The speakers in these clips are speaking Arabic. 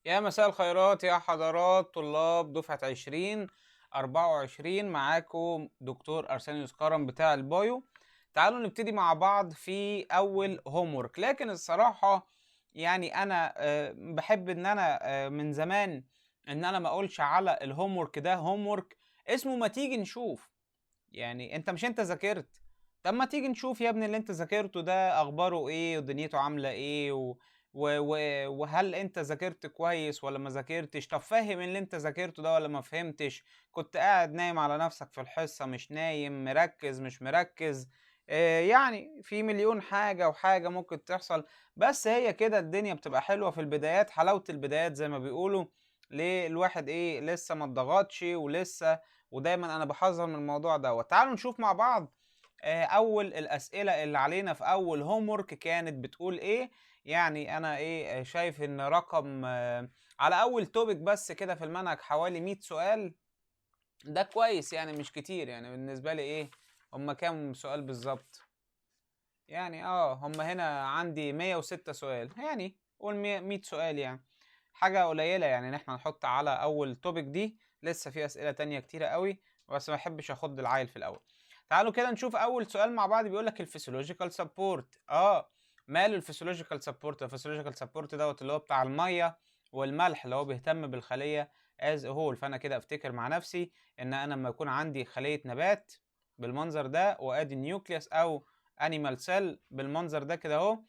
يا مساء الخيرات يا حضرات طلاب دفعة 2024. معاكم دكتور أرسانيوس كرم بتاع البايو. تعالوا نبتدي مع بعض في أول هومورك، لكن الصراحة يعني أنا بحب إن أنا من زمان إن أنا ما أقولش على الهومورك ده هومورك، اسمه ما تيجي نشوف. يعني أنت ذاكرت؟ طب ما تيجي نشوف يا ابني اللي أنت ذاكرته ده أخباره إيه ودنيته عاملة إيه و و وهل أنت ذاكرت كويس والّا ما ذاكرتش؟ طب فاهم اللي أنت ذاكرته ده والّا ما فهمتش؟ كنت قاعد نايم على نفسك في الحصة، مش نايم، مركّز، مش مركّز؟ يعني في مليون حاجة وحاجة ممكن تحصل، بس هي كده الدنيا بتبقى حلوة في البدايات، حلاوة البدايات زي ما بيقولوا. ليه؟ الواحد إيه، لسه ما اتضغطش ودايمًا أنا باحذّر من الموضوع دوّة. تعالوا نشوف مع بعض أول الأسئلة اللي علينا في أول homework كانت بتقول إيه. يعني أنا إيه، شايف إن رقم على أول topic بس كده في المنهج حوالي 100 سؤال. ده كويس يعني مش كتير، يعني بالنسبة لي إيه، هم كام سؤال بالضبط؟ يعني هم هنا عندي 106 سؤال، يعني قُل 100 سؤال يعني، حاجة قليلة يعني إن إحنا نحُط على أول topic دي، لسه في أسئلة تانية كتيرة أوي، بس ما باحبش أخُض العيل في الأول. تعالوا كده نشوف أول سؤال مع بعض، بيقول لك الphysiological support. ماله الphysiological support؟ الphysiological support دوّة اللي هو بتاع المَيّة والملح، اللي هو بيهتم بالخلية as a whole. فأنا كده أفتكر مع نفسي إن أنا أمّا يكون عندي خلية نبات بالمنظر ده وآدي الnucleus أو animal cell بالمنظر ده كده أهو،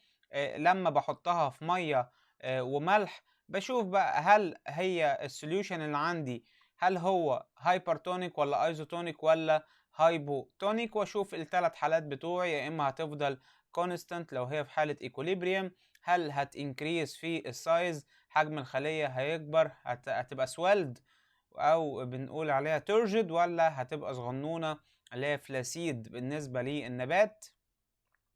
لمّا باحطها في مَيّة وملح، باشوف بقى هل هي الsolution اللي عندي هل هو hypertonic والّا isotonic والّا hypotonic، واشوف ال3 حالات بتوعي، يا إما هتفضل constant لو هي في حالة equilibrium، هل هتincrease في الsize حجم الخلية هيكبر هتبقى swelled أو بنقول عليها turgid، والّا هتبقى صغنونة اللي هي flaccid بالنسبة للنبات،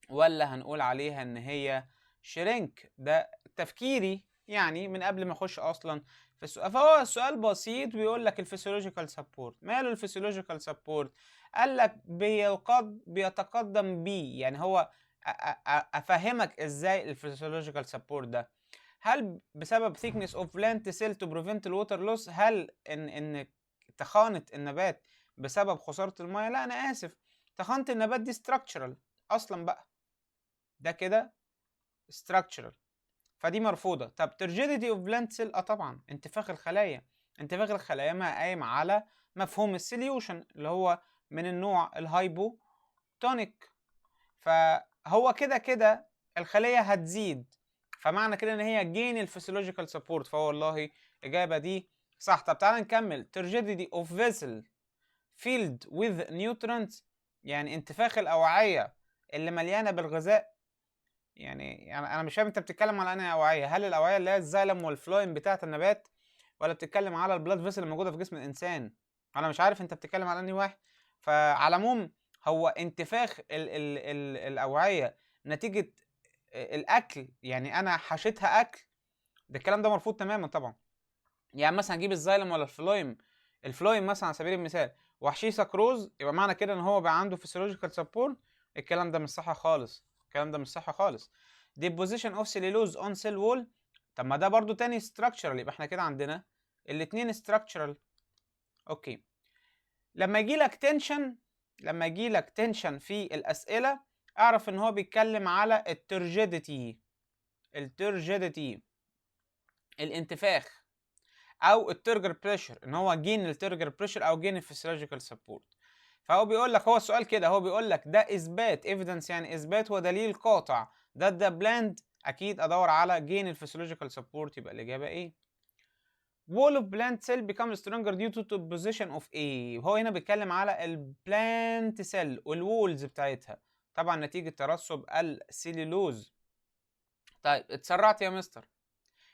والّا هنقول عليها إن هي shrink. ده تفكيري يعني من قبل ما أخش أصلًا في فهو السؤال بسيط بيقول لك الphysiological support. ماله الphysiological support؟ قال لك بيتقدم بيه، يعني هو أفهّمك إزاي الphysiological support ده. هل بسبب thickness of plant cell to prevent الwater loss؟ هل إن تخانة النبات بسبب خسارة المَيّة؟ لأ أنا آسف، تخانة النبات دي structural أصلًا بقى. ده كده structural، فدي مرفوضة. طب turgidity of plant cell، طبعًا انتفاخ الخلايا. انتفاخ الخلايا ما قايم على مفهوم السوليوشن اللي هو من النوع الhypotonic، فهو كده الخلية هتزيد، فمعنى كده إن هي gain الphysiological support، فهو والله الإجابة دي صح. طب تعالَ نكمل turgidity of vessel filled with nutrients، يعني انتفاخ الأوعية اللي مليانة بالغذاء. يعني أنا مش فاهم أنت بتتكلم على أنهي أوعية، هل الأوعية اللي هي الزايلم والفلويم بتاعة النبات، والّا بتتكلم على البلاد فيسل الموجودة في جسم الإنسان؟ أنا مش عارف أنت بتتكلم على أنهي واحد. فعلى العموم هو انتفاخ الأوعية نتيجة الأكل، يعني أنا حشيتها أكل، ده الكلام ده مرفوض تمامًا طبعًا. يعني مثلًا أجيب الزايلم والّا الفلويم، الفلويم مثلًا على سبيل المثال واحشيه سكروز، يبقى معنى كده إن هو بقى عنده physiological support؟ الكلام ده مش صح خالص، الكلام ده مش صح خالص. deposition of cellulose on cell wall، طب ما ده برضه تاني structural، يبقى إحنا كده عندنا الاتنين structural. أوكي. لمّا ييجي لك tension في الأسئلة، اعرف إن هو بيتكلم على الturgidity، الانتفاخ. أو الturgor pressure، إن هو gain الturgor pressure أو gain الphysiological support. فهو بيقول لك، هو السؤال كده، هو بيقول لك ده إثبات evidence، يعني إثبات ودليل قاطع that the plant، أكيد أدوّر على gain الphysiological support، يبقى الإجابة إيه؟ wall of plant cell becomes stronger due to position of إيه؟ وهو هنا بيتكلم على الplant cell والwalls بتاعتها، طبعًا نتيجة ترسب السليلوز. طيب اتسرعت يا مستر،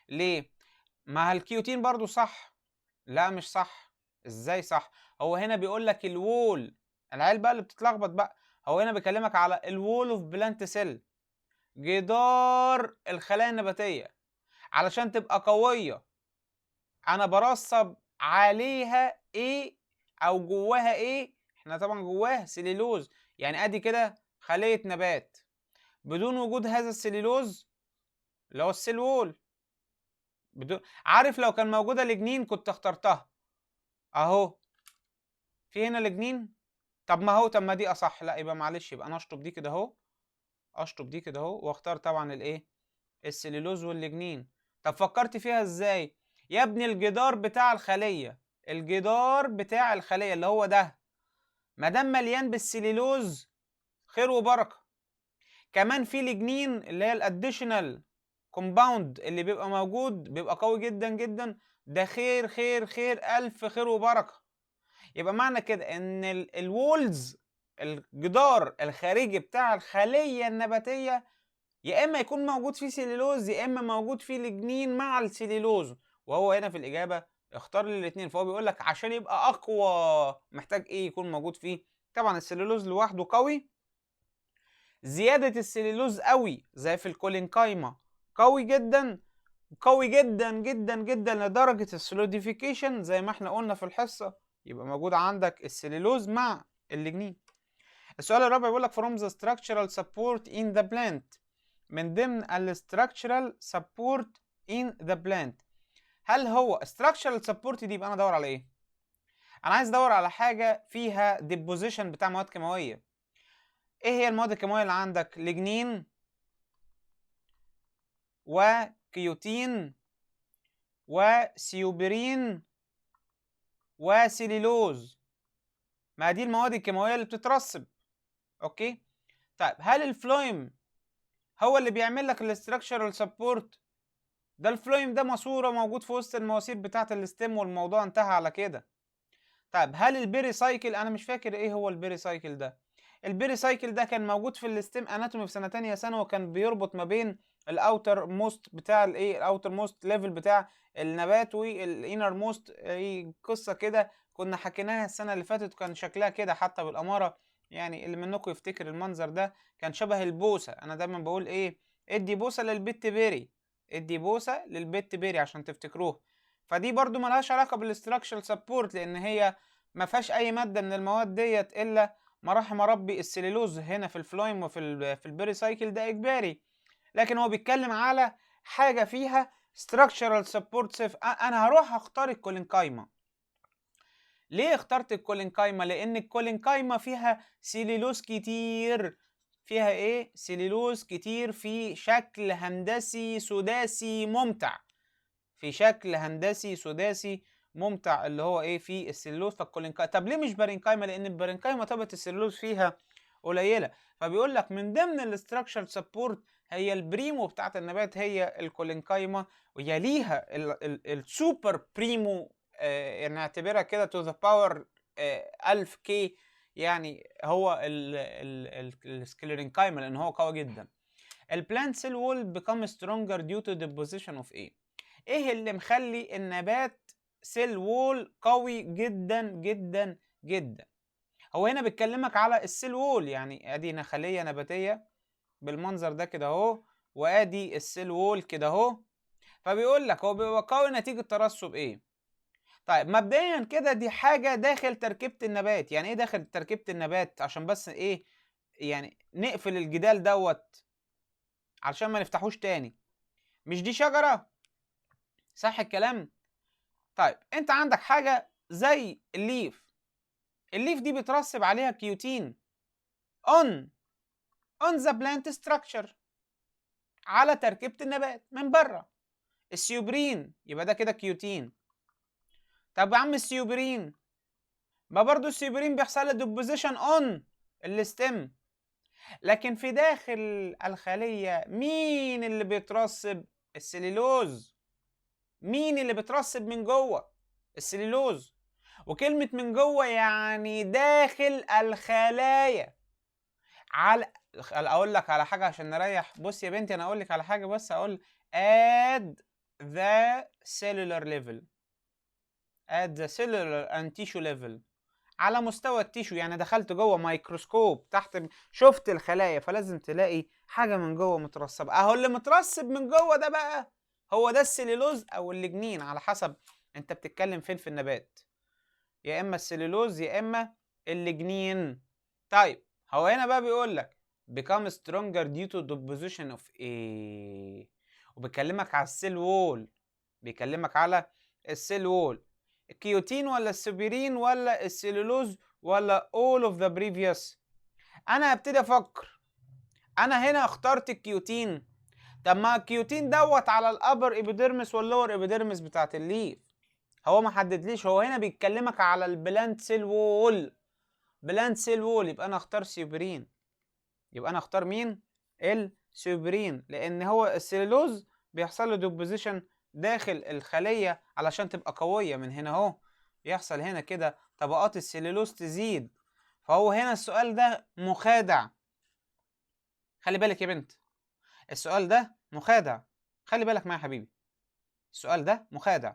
ليه؟ ما الكيوتين برضه صح. لأ مش صح. إزاي صح؟ هو هنا بيقول لك الwall، العيال بقى اللي بتتلخبط بقى، هو هنا بيكلمك على الwall of plant cell، جدار الخلايا النباتية، علشان تبقى قوية أنا بارصّب عليها إيه أو جواها إيه؟ إحنا طبعًا جواها سليلوز، يعني أدي كده خلية نبات، بدون وجود هذا السليلوز اللي هو الcell wall عارف لو كان موجودة لجنين كنت اخترتها اهو، في هنا لجنين. طب ما دي اصح، لا يبقى معلش، يبقى انا اشطب دي كده اهو، اشطب دي كده اهو، واختار طبعا الايه، السليلوز واللجنين. طب فكرت فيها ازاي يا ابني؟ الجدار بتاع الخلية، الجدار بتاع الخلية اللي هو ده، ما دام مليان بالسليلوز خير وبركة. كمان في لجنين اللي هي الاديشنال كومباوند اللي بيبقى موجود بيبقى قوي جدا جدا، ده خير خير خير الف خير وبركة. يبقى معنى كده ان الوولز، الجدار الخارجي بتاع الخلية النباتية، يا اما يكون موجود فيه سيلولوز يا اما موجود فيه لجنين مع السيلولوز. وهو هنا في الاجابه اختار لي الاثنين، فهو بيقول لك عشان يبقى اقوى محتاج ايه يكون موجود فيه؟ طبعا السيلولوز لوحده قوي، زياده السيلولوز قوي زي في الكولينكايما قوي جدا، قوي جدا جدا جدا لدرجه السوليديفيكيشن زي ما احنا قلنا في الحصه، يبقى موجود عندك السيلولوز مع اللجنين. السؤال الرابع بيقول لك from the structural support in the plant، من ضمن ال structural support in the plant. هل هو structural support دي يبقى انا ادور على ايه؟ انا عايز ادور على حاجه فيها deposition بتاع مواد كيماويه. ايه هي المواد الكيماويه اللي عندك؟ لجنين وكيوتين وسيوبرين وسيليلوز، ما دي المواد الكيماويه اللي بتترسب. اوكي، طيب هل الفلويم هو اللي بيعمل لك الاستراكشرال سبورت؟ ده الفلويم ده ماسوره موجود في وسط المواسير بتاعه الاستيم والموضوع انتهى على كده. طيب هل البيري سايكل؟ انا مش فاكر ايه هو البيري سايكل ده. البيري سايكل ده كان موجود في الاستيم اناتومي في سنه تانية ثانوي، وكان بيربط ما بين الاوتر موست بتاع الايه، الاوتر موست ليفل بتاع النبات والانر موست، قصه كده كنا حكيناها السنه اللي فاتت، كان شكلها كده حتى بالاماره. يعني اللي منكم يفتكر المنظر ده كان شبه البوسه. انا دايما بقول ايه، ادي بوسه للبت بيري، ادي بوسه للبت بيري عشان تفتكروه. فدي برضو ملهاش علاقه بالاستراكشر سبورت، لان هي ما فيهاش اي ماده من المواد ديت الا ما رحم ربي السليلوز هنا في الفلويم وفي البيري سايكل ده اجباري. لكن هو بيتكلم على حاجه فيها structural support safe. انا هروح اختار الكولينكايما. ليه اخترت الكولينكايما؟ لان الكولينكايما فيها سيليلوز كتير. فيها ايه؟ سيليلوز كتير في شكل هندسي سداسي ممتع، في شكل هندسي سداسي ممتع اللي هو ايه، في السلوز. فالكولينكايما. طب ليه مش بارينكايما؟ لان البارينكايما طبقه السلوز فيها قليله. فبيقول لك من ضمن الاستراكشر سبورت هي البريمو بتاعت النبات هي الكولينكايما، ويليها السوبر بريمو، نعتبرها كده تو ذا باور 1000 كي، يعني هو السكليرينكايما لان هو قوي جدا. البلانت سيل وول بيكام سترونجر ديو تو ديبوزيشن اوف ايه اللي مخلي النبات سيل وول قوي جدا جدا جدا؟ هو هنا بيتكلمك على السيل وول، يعني ادي خليه نباتيه بالمنظر ده كده اهو، وادي السيل وول كده اهو. فبيقول لك هو بيبقى قوي نتيجه ترسب ايه؟ طيب مبدئيا كده دي حاجه داخل تركيبه النبات. يعني ايه داخل تركيبه النبات؟ عشان بس ايه، يعني نقفل الجدال دوت علشان ما نفتحوش تاني. مش دي شجره؟ صح الكلام؟ طيب انت عندك حاجه زي الليف، الليف دي بيترسب عليها كيوتين on the plant structure، على تركيبه النبات من بره. السيوبرين يبقى ده كده كيوتين. طب يا عم السيوبرين، ما برضو السيوبرين بيحصل له ديبوزيشن on الستم، لكن في داخل الخليه مين اللي بيترسب؟ السليلوز. مين اللي بيترسب من جوه؟ السليلوز. وكلمة من جوه يعني داخل الخلايا. اقول لك على حاجة عشان نريح. بص يا بنتي انا اقول لك على حاجة، بس اقول at the cellular level، at the cellular and tissue level، على مستوى التيشو. يعني دخلت جوه ميكروسكوب تحت شفت الخلايا، فلازم تلاقي حاجة من جوه مترسبة. اهو اللي مترسب من جوه ده بقى هو ده السليلوز او اللجنين، على حسب انت بتتكلم فين في النبات، يا اما السليلوز يا اما اللجنين. طيب هو هنا بقى بيقول لك become stronger due to deposition of ايه، وبيكلمك على السيل وول، بيكلمك على السيل وول. الكيوتين ولا السوبرين ولا السيلولوز ولا all of the previous؟ انا هبتدي افكر، انا هنا اخترت الكيوتين. طب ما الكيوتين دوت على الابر ايبيديرمس واللور ايبيديرمس بتاعت الليف، هو ما حددليش، هو هنا بيتكلمك على البلانت سيل وول. بلانت سيل وول، يبقى انا اختار سيوبرين. يبقى انا اختار مين؟ السيوبرين، لان هو السيلولوز بيحصل له ديبوزيشن داخل الخليه علشان تبقى قويه. من هنا اهو يحصل هنا كده طبقات السيلولوز تزيد. فهو هنا السؤال ده مخادع. خلي بالك يا بنت، السؤال ده مخادع. خلي بالك معايا يا حبيبي، السؤال ده مخادع.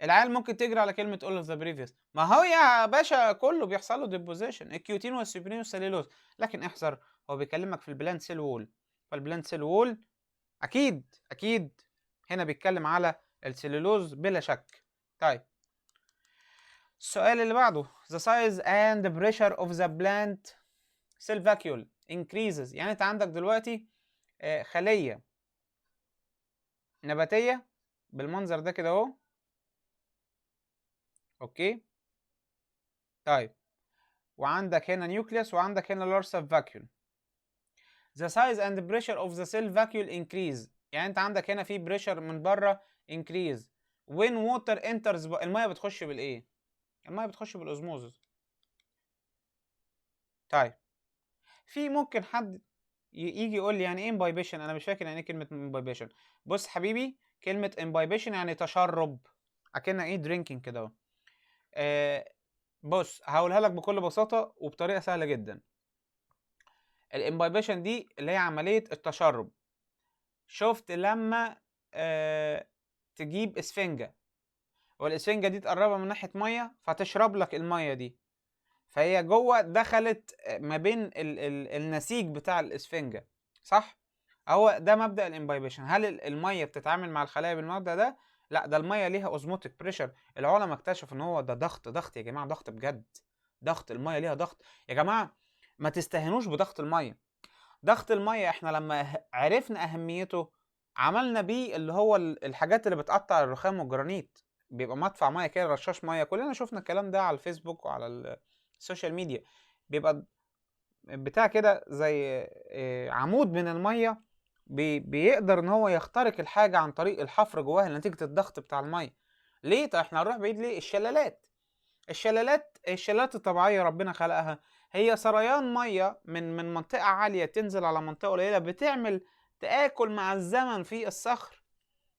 العيال ممكن تجري على كلمة all of the previous، ما هو يا باشا كله بيحصل له deposition، الكيوتين والسوبرين والسليلوز. لكن احذر، هو بيكلمك في البلانت سيل وول، فالبلانت سيل وول أكيد أكيد هنا بيتكلم على السليلوز بلا شك. طيب السؤال اللي بعده the size and pressure of the plant cell vacuole increases. يعني أنت عندك دلوقتي خلية نباتية بالمنظر ده كده اهو، اوكي. طيب وعندك هنا نيوكليوس وعندك هنا لارج سب فاكيول. the size and pressure of the cell vacuole increase. يعني انت عندك هنا في بريشر من بره increase when water enters. الميه بتخش بالايه؟ الميه بتخش بالاوزموزس. طيب في ممكن حد يجي يقول لي يعني ايه امبايبيشن؟ انا مش فاكر يعني ايه كلمه امبايبيشن. بص حبيبي، كلمه امبايبيشن يعني تشرب، اكنها ايه درينكينج كده اهو. بص هقولها لك بكل بساطه وبطريقه سهله جدا. الامبايبيشن دي اللي هي عمليه التشرب. شفت لما تجيب اسفنجه، والاسفنجه دي تقربها من ناحيه ميه فتشرب لك الميه دي، فهي جوه دخلت ما بين النسيج بتاع الاسفنجه، صح؟ هو ده مبدأ الامبايبيشن. هل الميه بتتعامل مع الخلايا بالمبدأ ده؟ لا، ده الميه ليها اوزموتيك بريشر. العلماء اكتشفوا ان هو ده ضغط يا جماعه، ضغط بجد. ضغط الميه ليها ضغط يا جماعه، ما تستهنوش بضغط الميه. ضغط الميه احنا لما عرفنا اهميته عملنا بيه اللي هو الحاجات اللي بتقطع الرخام والجرانيت. بيبقى مدفع ميه كده، رشاش ميه، كلنا شفنا الكلام ده على الفيسبوك وعلى السوشيال ميديا. بيبقى بتاع كده زي عمود من الميه، بيقدر ان هو يخترق الحاجه عن طريق الحفر جواها نتيجه الضغط بتاع الميه. ليه؟ طيب احنا هنروح بعيد ليه؟ الشلالات الطبيعيه ربنا خلقها هي سريان ميه من منطقه عاليه تنزل على منطقه قليله، بتعمل تآكل مع الزمن في الصخر.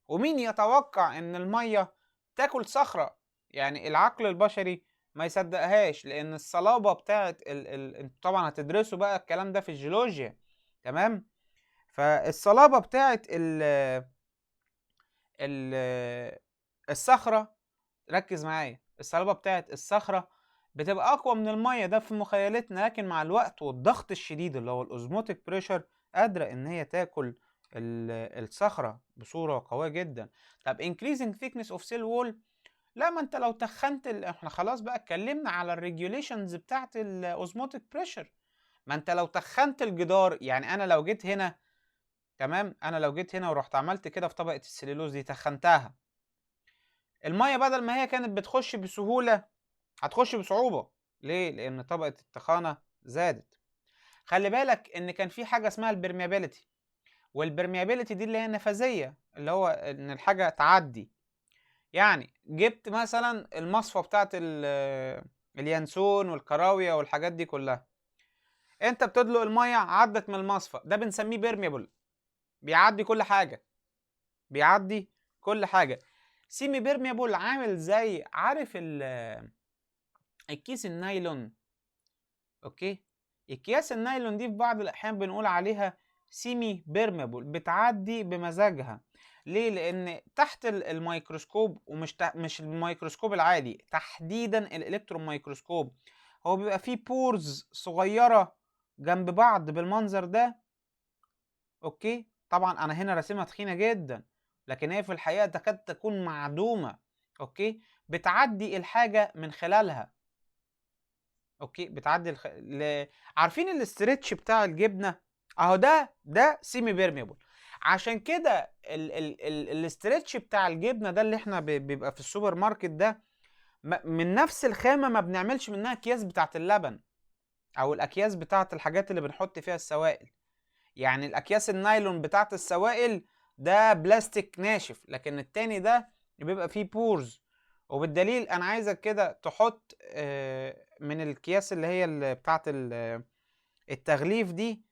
ومين يتوقع ان الميه تاكل صخره؟ يعني العقل البشري ما يصدقهاش، لان الصلابه بتاعت انتوا طبعا هتدرسوا بقى الكلام ده في الجيولوجيا، تمام؟ فالصلابه بتاعت ال الصخره، ركز معايا، الصلابه بتاعت الصخره بتبقى اقوى من الميه، ده في مخيلتنا، لكن مع الوقت والضغط الشديد اللي هو الاوزموتيك بريشر قادره ان هي تاكل الصخره بصوره قويه جدا. طب increasing thickness of cell wall، لا، ما انت لو تخنت احنا خلاص بقى اتكلمنا على الريجوليشنز بتاعت الاوزموتيك بريشر. ما انت لو تخنت الجدار، يعني انا لو جيت هنا، تمام، انا لو جيت هنا ورحت عملت كده في طبقه السليلوز دي تخنتها، الميه بدل ما هي كانت بتخش بسهوله هتخش بصعوبه. ليه؟ لان طبقه التخانه زادت. خلي بالك ان كان في حاجه اسمها البرميابيليتي، والبرميابيليتي دي اللي هي النفاذيه، اللي هو ان الحاجه تعدي. يعني جبت مثلا المصفى بتاعت اليانسون والكراويه والحاجات دي كلها، انت بتدلق الميه عدت من المصفى، ده بنسميه بيرميبل، بيعدي كل حاجه، بيعدي كل حاجه. سيمي بيرميبل عامل زي، عارف الكيس النايلون؟ اوكي، اكياس النايلون دي في بعض الاحيان بنقول عليها سيمي بيرميبل، بتعدي بمزاجها. ليه؟ لان تحت الميكروسكوب، مش الميكروسكوب العادي، تحديدا الالكترون ميكروسكوب، هو بيبقى فيه بورز صغيره جنب بعض بالمنظر ده. اوكي، طبعا انا هنا راسمها تخينه جدا، لكن هي في الحقيقه تكاد تكون معدومه. اوكي، بتعدي الحاجه من خلالها. اوكي، بتعدي عارفين الاسترتش بتاع الجبنه؟ اهو ده سيمي بيرميبل. عشان كده الاسترتش بتاع الجبنه ده اللي احنا بيبقى في السوبر ماركت ده، من نفس الخامه ما بنعملش منها اكياس بتاعت اللبن او الاكياس بتاعت الحاجات اللي بنحط فيها السوائل. يعني الاكياس النايلون بتاعت السوائل ده بلاستيك ناشف، لكن التاني ده بيبقى فيه بورز. وبالدليل انا عايزك كده تحط من الأكياس اللي هي بتاعت التغليف دي.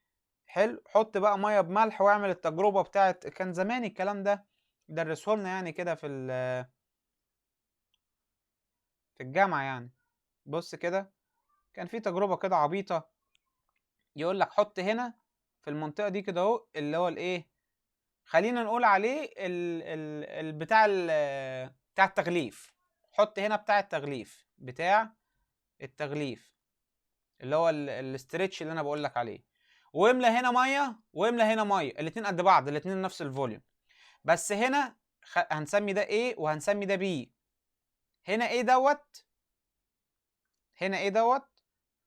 حلو، حط بقى ميه بملح واعمل التجربه بتاعت، كان زمان الكلام ده درسه لنا يعني كده في الجامعه يعني. بص كده، كان في تجربه كده عبيطه، يقول لك حط هنا في المنطقه دي كده اهو اللي هو الايه، خلينا نقول عليه بتاع التغليف. حط هنا بتاع التغليف، اللي هو الاسترتش اللي انا بقول لك عليه، واملى هنا ميه واملى هنا ميه، الاتنين قد بعض، الاتنين نفس الفوليوم. بس هنا هنسمي ده A وهنسمي ده B. هنا ايه دوت، هنا ايه دوت،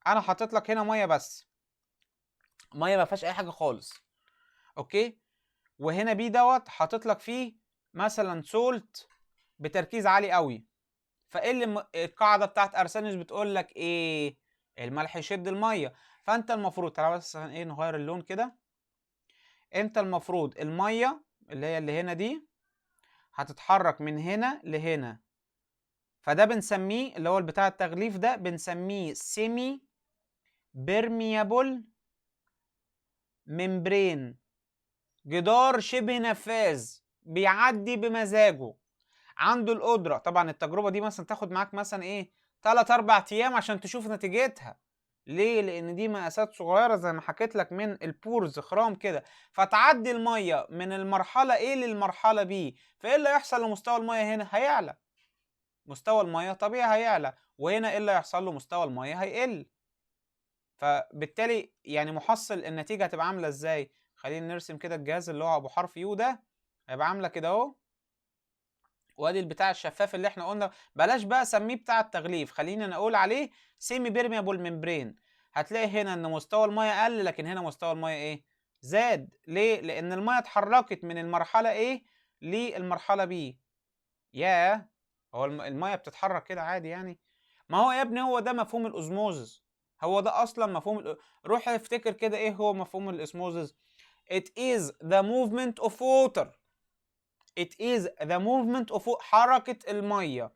انا حاطط لك هنا ميه بس، ميه ما فيهاش اي حاجه خالص، اوكي. وهنا بي دوت حاطط لك فيه مثلا سولت بتركيز عالي قوي. فايه اللي القاعده بتاعت ارسانيوس بتقول لك ايه؟ الملح يشد الميه. فانت المفروض تعالى بس ايه نغير اللون كده. انت المفروض الميه اللي هنا دي هتتحرك من هنا لهنا، فده بنسميه اللي هو بتاع التغليف ده بنسميه سيمي بيرميابل ممبرين، جدار شبه نفاذ بيعدي بمزاجه، عنده القدرة. طبعا التجربة دي مثلا تاخد معاك مثلا ايه 3-4 ايام عشان تشوف نتيجتها. ليه؟ لان دي مقاسات صغيرة زي ما حكيت لك من البورز خرام كده، فتعدي المية من المرحلة A للمرحلة B. فايه اللي يحصل لمستوى المية هنا؟ هيعلى، مستوى المية طبيعي هيعلى. وهنا ايه اللي هيحصل له؟ مستوى المية هيقل. فبالتالي يعني محصل النتيجة هتبقى عاملة ازاي؟ خلينا نرسم كده الجهاز اللي هو ابو حرف يو ده، هيبقى عاملة كده اهو. وادي البتاع الشفاف اللي احنا قلنا، بلاش بقى سميه بتاع التغليف، خلينا نقول عليه سيمي بيرميابل ممبرين. هتلاقي هنا ان مستوى المية قل، لكن هنا مستوى المية ايه؟ زاد. ليه؟ لان المية اتحركت من المرحلة ايه للمرحلة بي. ياه، هو المية بتتحرك كده عادي يعني؟ ما هو يا ابني هو ده مفهوم الأوزموزس، هو ده أصلا مفهوم روح افتكر كده إيه هو مفهوم الأوزموزس. It is the movement of water. It is the movement of حركة المية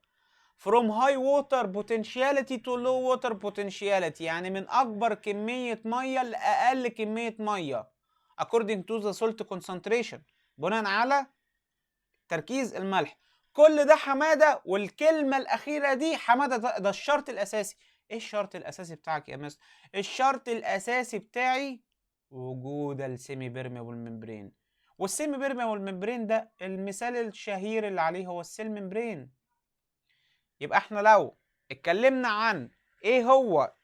from high water potentiality to low water potentiality، يعني من أكبر كمية مية لأقل كمية مية according to the salt concentration، بناء على تركيز الملح. كل ده حماده، والكلمه الاخيره دي حماده، ده الشرط الاساسي. ايه الشرط الاساسي بتاعك يا مستر؟ الشرط الاساسي بتاعي وجود السيمي بيرميبل ممبرين. والسيمي بيرميبل ممبرين ده المثال الشهير اللي عليه هو السيل ممبرين. يبقى احنا لو اتكلمنا عن ايه هو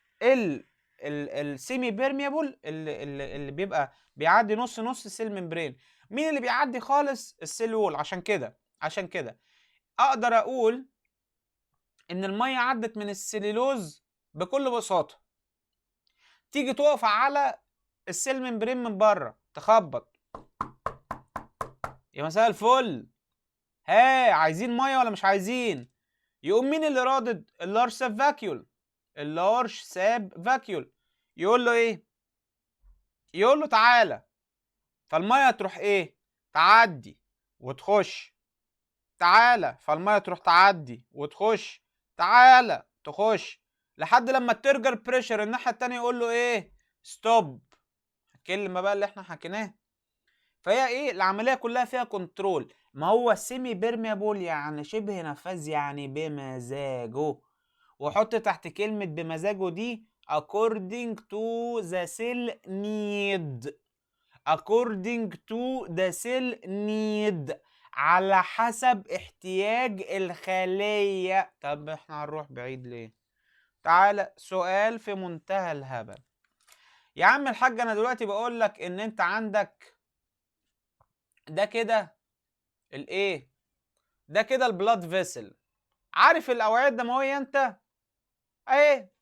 السيمي بيرميبل اللي بيبقى بيعدي نص السيل ممبرين، مين اللي بيعدي خالص؟ السيل وول. عشان كده اقدر اقول ان الميه عدت من السليلوز بكل بساطه. تيجي تقف على السيل ممبرين من بره تخبط، يا مساء الفل، ها عايزين ميه ولا مش عايزين؟ يقوم مين اللي رادد؟ اللارج ساب فاكيول. اللارج ساب فاكيول يقول له ايه؟ يقول له تعالى. فالميه تروح ايه؟ تعدي وتخش. تعالى، فالميه تروح تعدي وتخش. تعالى تخش لحد لما الترجر بريشر الناحيه التانيه يقول له ايه؟ ستوب. الكلمه بقى اللي احنا حكيناها. فهي ايه؟ العمليه كلها فيها كنترول. ما هو سيمي بيرميابل يعني شبه نفاذ، يعني بمزاجه. وحط تحت كلمه بمزاجه دي according to the cell need. according to the cell need، على حسب احتياج الخلية. طب احنا هنروح بعيد ليه؟ تعالى سؤال في منتهى الهبل. يا عم الحاج انا دلوقتي بقول لك ان انت عندك ده كده الايه؟ ده كده البلاد فيسل، عارف الاوعية الدموية انت ايه؟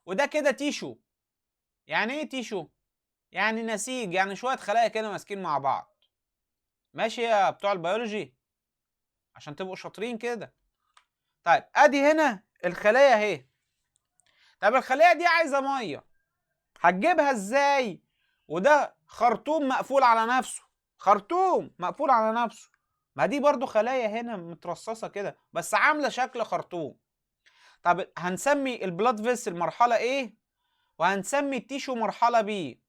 وده كده تيشو. يعني ايه تيشو؟ يعني نسيج، يعني شوية خلايا كده ماسكين مع بعض. ماشي يا بتوع البيولوجي عشان تبقوا شاطرين كده. طيب ادي هنا الخلايا اهي. طب الخلايا دي عايزه ميه، هتجيبها ازاي؟ وده خرطوم مقفول على نفسه، خرطوم مقفول على نفسه. ما دي برضو خلايا هنا مترصصه كده بس عامله شكل خرطوم. طب هنسمي البلاد فيسل مرحله ايه، وهنسمي التيشو مرحله بي.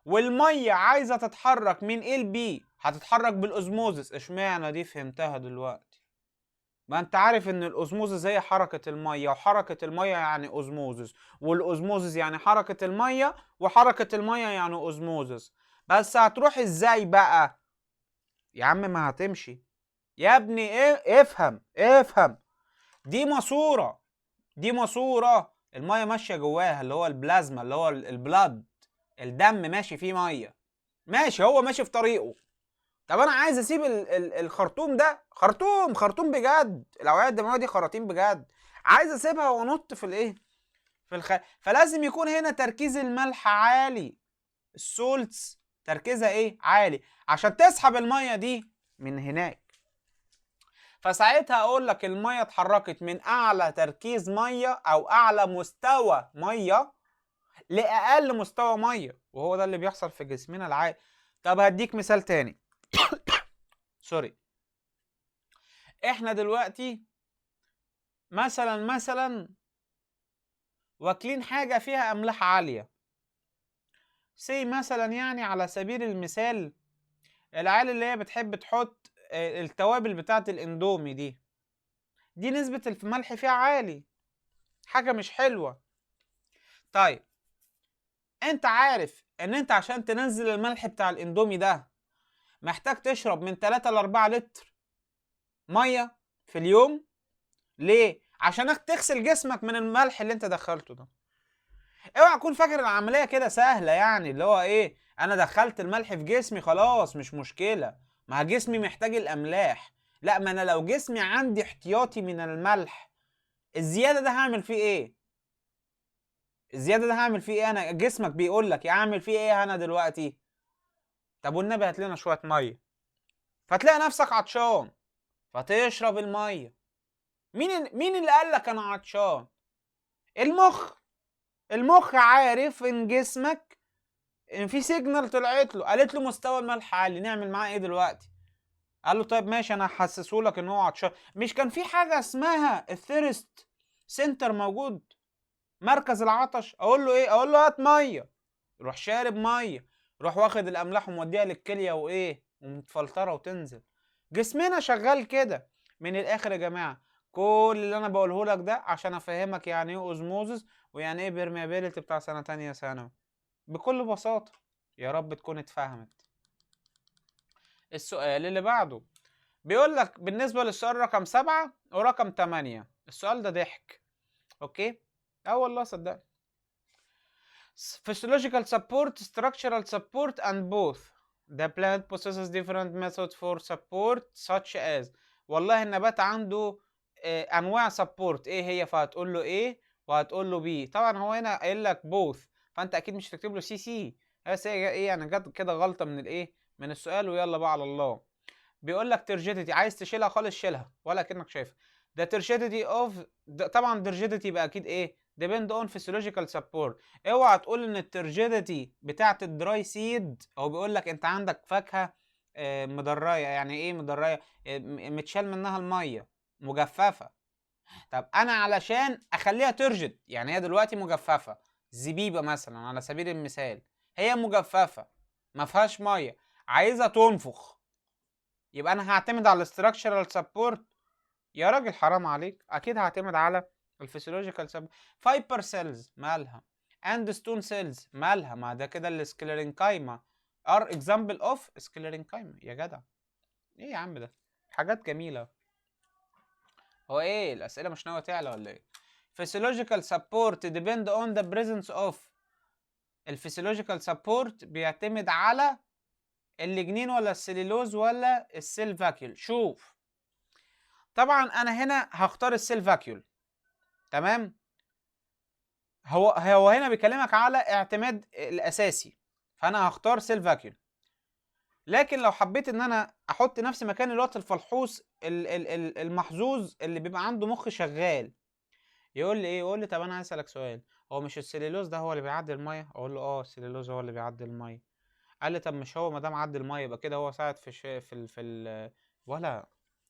والميه عايزه تتحرك من ايه لبي، هتتحرك بالاوزموزس. اشمعنى دي فهمتها دلوقتي؟ ما انت عارف ان الاوزموزس هي حركة المية، وحركة المية يعني اوزموزس، والاوزموزس يعني حركة المية، وحركة المية يعني اوزموزس. بس هتروح ازاي بقى يا عم؟ ما هتمشي يا ابني. ايه، افهم. دي ماسورة، دي ماسورة المية ماشية جواها، اللي هو البلازما، اللي هو البلاد، الدم ماشي فيه مية. ماشي، هو ماشي في طريقه. طب انا عايز اسيب الخرطوم ده، خرطوم بجد، الاوعيه الدمويه دي خراطيم بجد، عايز اسيبها وانط في الايه، فلازم يكون هنا تركيز الملح عالي، السولتس تركيزها ايه، عالي، عشان تسحب الميه دي من هناك. فساعتها اقول لك الميه اتحركت من اعلى تركيز ميه او اعلى مستوى ميه لاقل مستوى ميه، وهو ده اللي بيحصل في جسمنا العادي. طب هديك مثال تاني. سوري. احنا دلوقتي مثلا واكلين حاجة فيها أملاح عالية، سي مثلا يعني على سبيل المثال العيال اللي هي بتحب تحط التوابل بتاعة الاندومي دي نسبة الملح فيها عالي، حاجة مش حلوة. طيب انت عارف ان انت عشان تنزل الملح بتاع الاندومي ده محتاج تشرب من 3 ل 4 لتر مية في اليوم. ليه؟ عشان تغسل جسمك من الملح اللي انت دخلته ده. اوعى تكون فاكر العمليه كده سهله، يعني اللي هو ايه، انا دخلت الملح في جسمي خلاص مش مشكله، ما جسمي محتاج الاملاح. لا، ما انا لو جسمي عندي احتياطي من الملح، الزياده ده هعمل فيه ايه؟ الزياده ده هعمل فيه ايه؟ انا جسمك بيقول لك اعمل فيه ايه انا دلوقتي؟ طب والنبي هات لنا شويه ميه. فتلاقي نفسك عطشان فتشرب الميه. مين اللي قال لك انا عطشان؟ المخ. المخ عارف ان جسمك ان في سيجنال طلعت له قالت له مستوى الملح عالي، نعمل معاه ايه دلوقتي؟ قال له طيب ماشي، انا هحسسه لك ان هو عطشان. مش كان في حاجه اسمها الثيرست سنتر موجود، مركز العطش؟ اقول له ايه؟ اقول له هات ميه، روح شارب ميه، روح واخد الاملاح وموديها للكليه وايه ومتفلتره وتنزل. جسمنا شغال كده. من الاخر يا جماعه، كل اللي انا بقوله لك ده عشان افهمك يعني ايه اوزموزس ويعني ايه بيرميابيليتي بتاع سنه تانية ثانوي بكل بساطه. يا رب تكون اتفهمت. السؤال اللي بعده بيقول لك بالنسبة للسؤال رقم 7 ورقم 8، السؤال ده ضحك. اوكي؟ اه والله صدقني. Physiological support, structural support and both. The plant possesses different methods for support such as. والله النبات عنده انواع سبورت، ايه هي؟ فهتقول له ايه وهتقول له بي. طبعا هو هنا قايل لك both، فانت اكيد مش هتكتب له سي. بس هي ايه يعني، جت كده غلطة من الايه، من السؤال، ويلا بقى على الله. بيقول لك ترجيديتي، عايز تشيلها خالص شيلها ولا كأنك شايفها. ده ترجيديتي اوف، طبعا ترجيديتي يبقى اكيد ايه، depend on physiological support. اوعى تقول ان الترجيديتي بتاعت الدراي سيد، هو بيقول لك انت عندك فاكهه مدريه. يعني ايه مدريه؟ متشال منها الميه، مجففه. طب انا علشان اخليها ترجد، يعني هي دلوقتي مجففه، زبيبه مثلا على سبيل المثال، هي مجففه ما فيهاش ميه، عايزه تنفخ، يبقى انا هعتمد على الاستراكشرال سبورت؟ يا راجل حرام عليك، اكيد هعتمد على الفسيولوجيكال سبورت. فايبر سيلز مالها، اند ستون سيلز مالها، ما ده كده السكليرينكايما ار اكزامبل اوف سكليرينكايما. يا جدع ايه يا عم ده، حاجات جميله. هو ايه الاسئله مش ناويه تعلى ولا ايه؟ physiological support depend on the presence of. الفسيولوجيكال سبورت بيعتمد على الليجنين ولا السليلوز ولا السيل فاكيول. شوف، طبعا انا هنا هختار السيل فاكيول، تمام. هو هنا بيكلمك على اعتماد الاساسي، فانا هختار سيل فاكيول. لكن لو حبيت ان انا احط نفسي مكان الوقت الفلحوص المحظوظ اللي بيبقى عنده مخ شغال، يقول لي ايه؟ يقول لي طب انا عايز اسالك سؤال، هو مش السليلوز ده هو اللي بيعدي الميه؟ اقول له اه السليلوز هو اللي بيعدي الميه. قال لي طب مش هو ما دام عدى الميه يبقى كده هو ساعد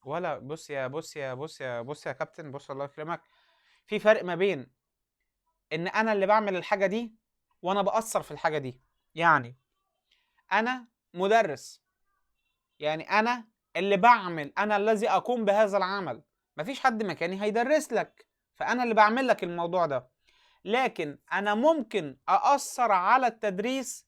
ولا بص يا كابتن، بص الله يكرمك، في فرق ما بين ان انا اللي بعمل الحاجه دي وانا باثر في الحاجه دي. يعني انا مدرس، يعني انا اللي بعمل، انا الذي اقوم بهذا العمل، مفيش حد مكاني هيدرس لك، فانا اللي بعمل لك الموضوع ده. لكن انا ممكن اثر على التدريس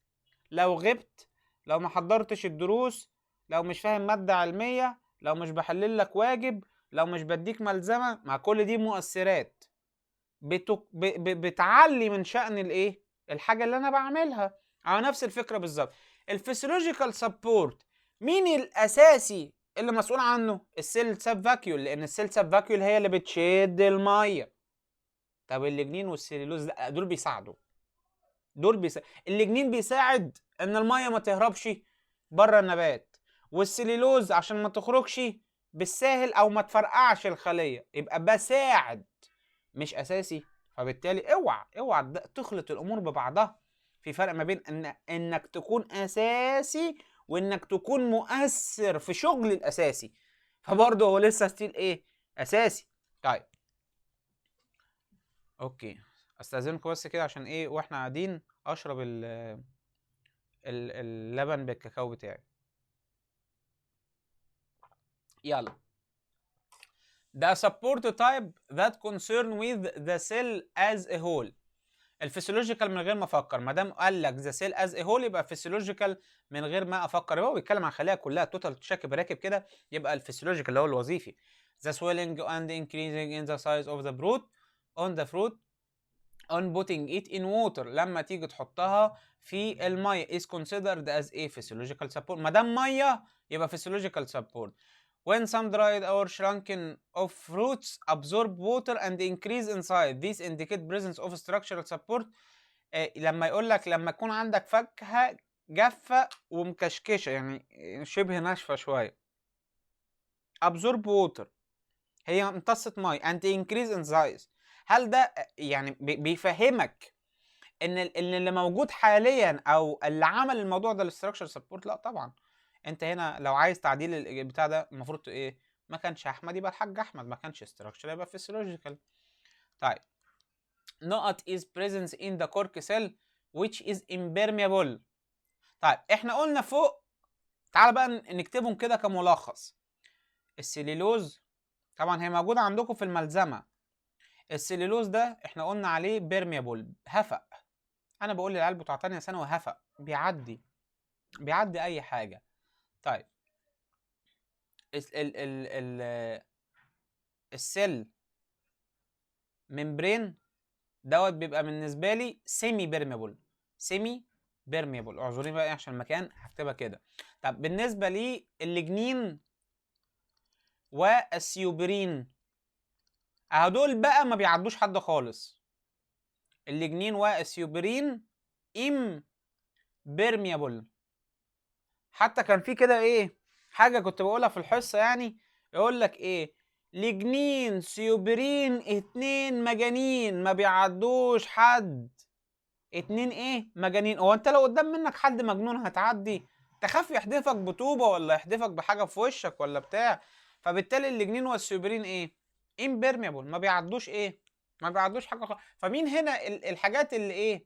لو غبت، لو ما حضرتش الدروس، لو مش فاهم مادة علمية، لو مش بحلل لك واجب، لو مش بديك ملزمة. مع كل دي مؤثرات بتعلي من شأن الايه، الحاجة اللي انا بعملها. على نفس الفكرة بالظبط الفسيولوجيكال سبورت، مين الاساسي اللي مسؤول عنه؟ السيل ساب فاكيول، لان السيل ساب فاكيول هي اللي بتشد الميه. طب الليجنين والسيلولوز دول بيساعدوا، الليجنين بيساعد ان الميه ما تهربش بره النبات، والسيلولوز عشان ما تخرجش بالساهل او ما تفرقعش الخليه، يبقى بساعد مش اساسي. فبالتالي اوعى تخلط الامور ببعضها. في فرق ما بين انك تكون اساسي وانك تكون مؤثر في شغل الاساسي، فبرضه هو لسه ستيل ايه؟ اساسي. طيب اوكي، استاذنكم بس كده عشان ايه واحنا قاعدين اشرب اللبن بالكاكاو بتاعي. يلا. The support type that concern with the cell as a whole. الفسيولوجيكال من غير ما افكر، ما دام قال لك ذا سيل از ا هول يبقى فسيولوجيكال من غير ما افكر. هو بيتكلم عن خلايا كلها توتال شاكب راكب كده، يبقى الفسيولوجيكال اللي هو الوظيفي. The swelling and increasing in the size of the fruit on the fruit on putting it in water، لما تيجي تحطها في الميه is considered as a physiological support. ما دام ميه يبقى physiological support. When some dried or shrunken of fruits absorb water and increase in size, these indicate presence of structural support. لما يقول لك لما يكون عندك فاكهه جافه ومكشكشه، يعني شبه ناشفه شويه، absorb water هي امتصت ميه and increase in size، هل ده يعني بيفهمك ان اللي موجود حاليا او اللي عمل الموضوع ده الاستراكشر سبورت؟ لا طبعا. انت هنا لو عايز تعديل البتاع ده المفروض ايه؟ ما كانش احمد يبقى الحاج احمد، ما كانش استراكشر يبقى فيسيولوجيكال. طيب نقط is presence in the cork cell which is impermeable. طيب احنا قلنا فوق، تعال بقى نكتبهم كده كملخص. السليلوز طبعا هي موجوده عندكم في الملزمه. السليلوز ده احنا قلنا عليه بيرميبل، هفق. انا بقول للعيال بتوع تانية ثانوي هفق، بيعدي اي حاجه. طيب السيل ممبرين دوت بيبقى بالنسبه لي سيمي بيرميبل. اعذروني بقى عشان المكان هكتبها كده. طب بالنسبه لي الليجنين والسيوبرين دول بقى ما بيعدوش حد خالص. الليجنين والسيوبرين ام بيرميبل. حتى كان في كده ايه حاجه كنت بقولها في الحصه، يعني يقول لك ايه؟ لجنين سيوبرين 2 مجانين ما بيعدوش حد. 2 ايه مجانين. هو انت لو قدام منك حد مجنون هتعدي؟ تخاف يحدفك بطوبه ولا يحدفك بحاجه في وشك ولا بتاع. فبالتالي اللجنين والسيوبرين ايه؟ امبيرميبل، ما بيعدوش ايه؟ ما بيعدوش حاجه فمين هنا الحاجات اللي ايه؟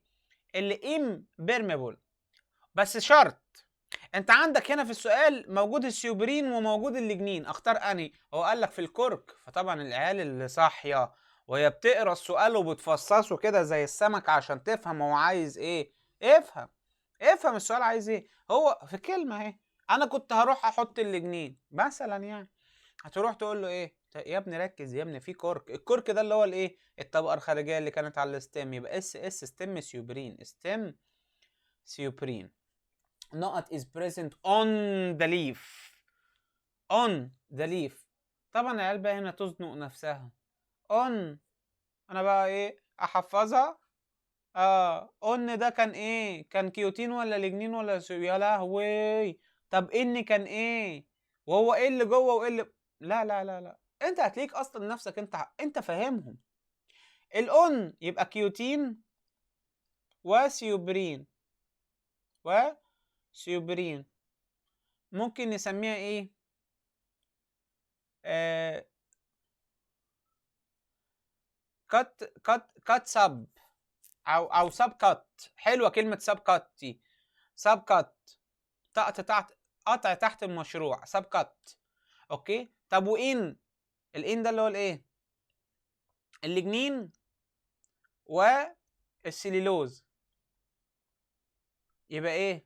اللي امبيرميبل. بس شرط، انت عندك هنا في السؤال موجود السيوبرين وموجود اللجنين، اختار انهي؟ هو قال لك في الكرك. فطبعا العيال اللي صاحيه وهي بتقرا السؤال وبتفصصه كده زي السمك عشان تفهم هو عايز ايه، افهم السؤال عايز ايه. هو في كلمه اهي، انا كنت هروح احط اللجنين مثلا، يعني هتروح تقول له ايه؟ يا ابني ركز يا ابني، في كرك. الكرك ده اللي هو الايه؟ الطبقه الخارجيه اللي كانت على الستيم، يبقى اس ستيم سيوبرين، ستيم سيوبرين. نقط is present on the leaf. طبعا العيال بقى هنا تزنق نفسها. on انا بقى ايه احفظها؟ on ده كان ايه؟ كان كيوتين ولا لجنين ولا يا لهوي، طب ان كان ايه، وهو ايه اللي جوه وايه اللي، لا لا لا لا، انت هتلاقيك اصلا نفسك انت فاهمهم. الاون يبقى كيوتين وسيوبرين وسيوبرين، ممكن نسميها ايه؟ آه كات سب، او سب كات. حلوه كلمه سب كات دي، سب كات، تحت، قطع تحت المشروع، سب كات. اوكي. طب وان، الان ده اللي هو الايه؟ الليجنين والسليلوز، يبقى ايه؟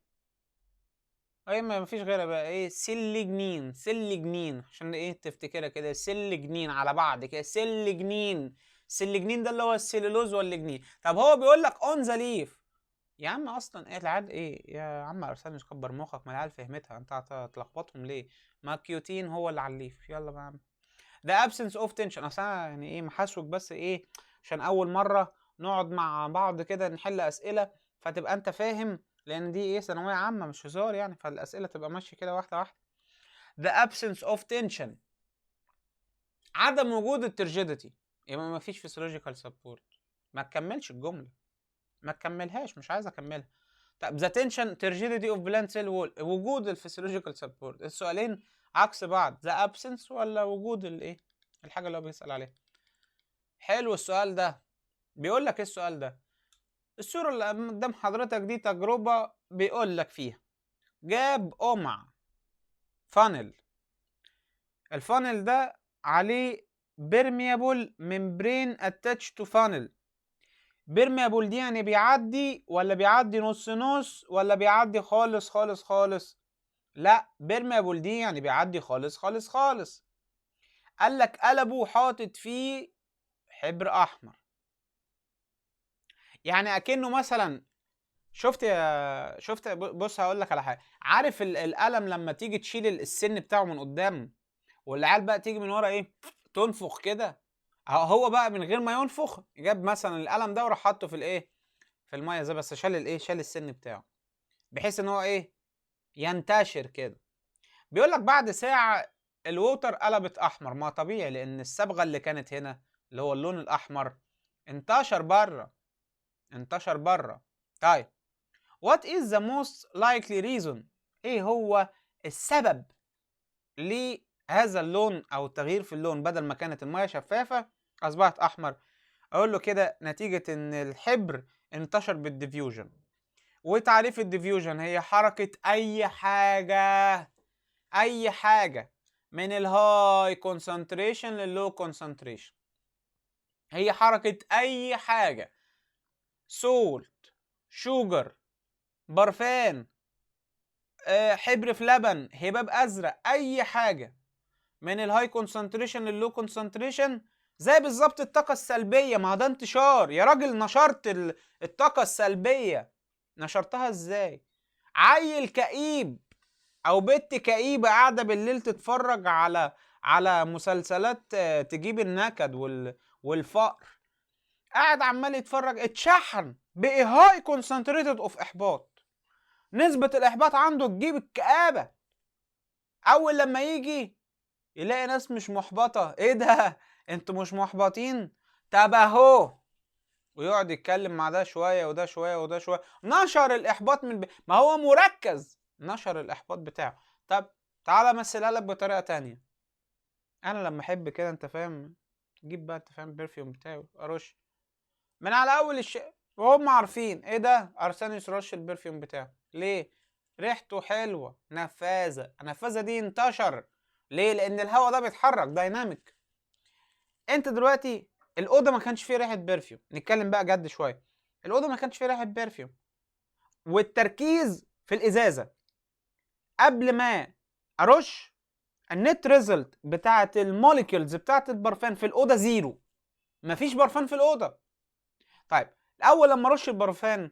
اي ما فيش غيرها بقى، ايه؟ سلجنين، سلجنين، عشان ايه تفتكرها كده، سلجنين على بعض كده، سلجنين. سلجنين ده اللي هو السليلوز والليجنين. طب هو بيقول لك اون ذا ليف، يا عم اصلا ايه العيال، ايه يا عم ارسانيوس، كبر مخك، ما العيال فهمتها، انت هتلخبطهم ليه؟ ما كيوتين هو اللي على الليف، يلا بقى يا عم. ده absence of tension، اصل انا يعني ايه محاسوك بس ايه، عشان اول مره نقعد مع بعض كده نحل اسئله، فتبقى انت فاهم، لان دي ايه ثانويه عامه مش هزار يعني، فالاسئله تبقى ماشيه كده واحده واحده. the absence of tension، عدم وجود الترجيديتي، يبقى ما فيش physiological support. ما تكملش الجمله، ما تكملهاش، مش عايز اكملها. طب the tension turgidity of plant cell wall، وجود الفسيولوجيكال سبورت. السؤالين عكس بعض، the absence ولا وجود الايه، الحاجه اللي هو بيسأل عليها. حلو السؤال ده. بيقول لك ايه السؤال ده؟ الصورة اللي قدام حضرتك دي تجربة بيقول لك فيها، جاب قمع فانل، الفانل ده عليه permeable membrane attached to funnel. permeable دي يعني بيعدي، ولا بيعدي نص نص، ولا بيعدي خالص خالص خالص؟ لا، permeable دي يعني بيعدي خالص خالص خالص. قال لك قلبه وحاطط فيه حبر احمر، يعني اكنه مثلا، شفت بص هقول لك على حاجه، عارف القلم لما تيجي تشيل السن بتاعه من قدام، والعيال بقى تيجي من ورا ايه تنفخ كده، هو بقى من غير ما ينفخ جاب مثلا القلم ده وراح حاطه في الايه، في الميه زي، بس شال الايه، شال السن بتاعه، بحيث ان هو ايه ينتشر كده. بيقول لك بعد ساعه الووتر قلبت احمر، ما طبيعي لان الصبغه اللي كانت هنا اللي هو اللون الاحمر انتشر بره، انتشر بره. طيب what is the most likely reason، ايه هو السبب لهذا اللون او التغيير في اللون، بدل ما كانت الميه شفافه اصبحت احمر؟ اقول له كده نتيجه ان الحبر انتشر بالديفيوجن. وتعريف الديفيوجن هي حركه اي حاجه، اي حاجه من الهاي كونسنتريشن لللو كونسنتريشن، هي حركه اي حاجه، سولت، شوجر، برفان، حبر في لبن، هباب ازرق، اي حاجه من الهاي كونسنتريشن لللو كونسنتريشن، زي بالظبط الطاقه السلبيه، ما ده انتشار يا راجل. نشرت الطاقه السلبيه، نشرتها ازاي؟ عيل كئيب او بنت كئيبه قاعده بالليل تتفرج على مسلسلات تجيب النكد والفقر، قاعد عمال يتفرج، اتشحن بقى هاي كونسنتريتد اوف احباط، نسبة الإحباط عنده تجيب الكآبة. أول لما يجي يلاقي ناس مش محبطة، إيه ده؟ أنتوا مش محبطين؟ طب أهو، ويقعد يتكلم مع ده شوية وده شوية وده شوية، نشر الإحباط ما هو مركز، نشر الإحباط بتاعه. طب تعالى أمثلها لك بطريقة تانية. أنا لما أحب كده أنت فاهم، جيب بقى أنت فاهم البرفيوم بتاعي أرش من على أول الشيء، وهم عارفين إيه ده، أرسانيوس رش البرفيوم بتاعه ليه؟ ريحته حلوه، نفاذه، النفاذه دي انتشر ليه؟ لان الهواء ده بيتحرك دايناميك. انت دلوقتي الاوضه ما كانش فيه ريحه برفيوم، نتكلم بقى جد شويه، الاوضه ما كانش فيه ريحه برفيوم، والتركيز في الازازه قبل ما ارش، النت ريزلت بتاعه الموليكيولز بتاعه البرفان في الاوضه زيرو، مفيش برفان في الاوضه. طيب الاول لما ارش البرفان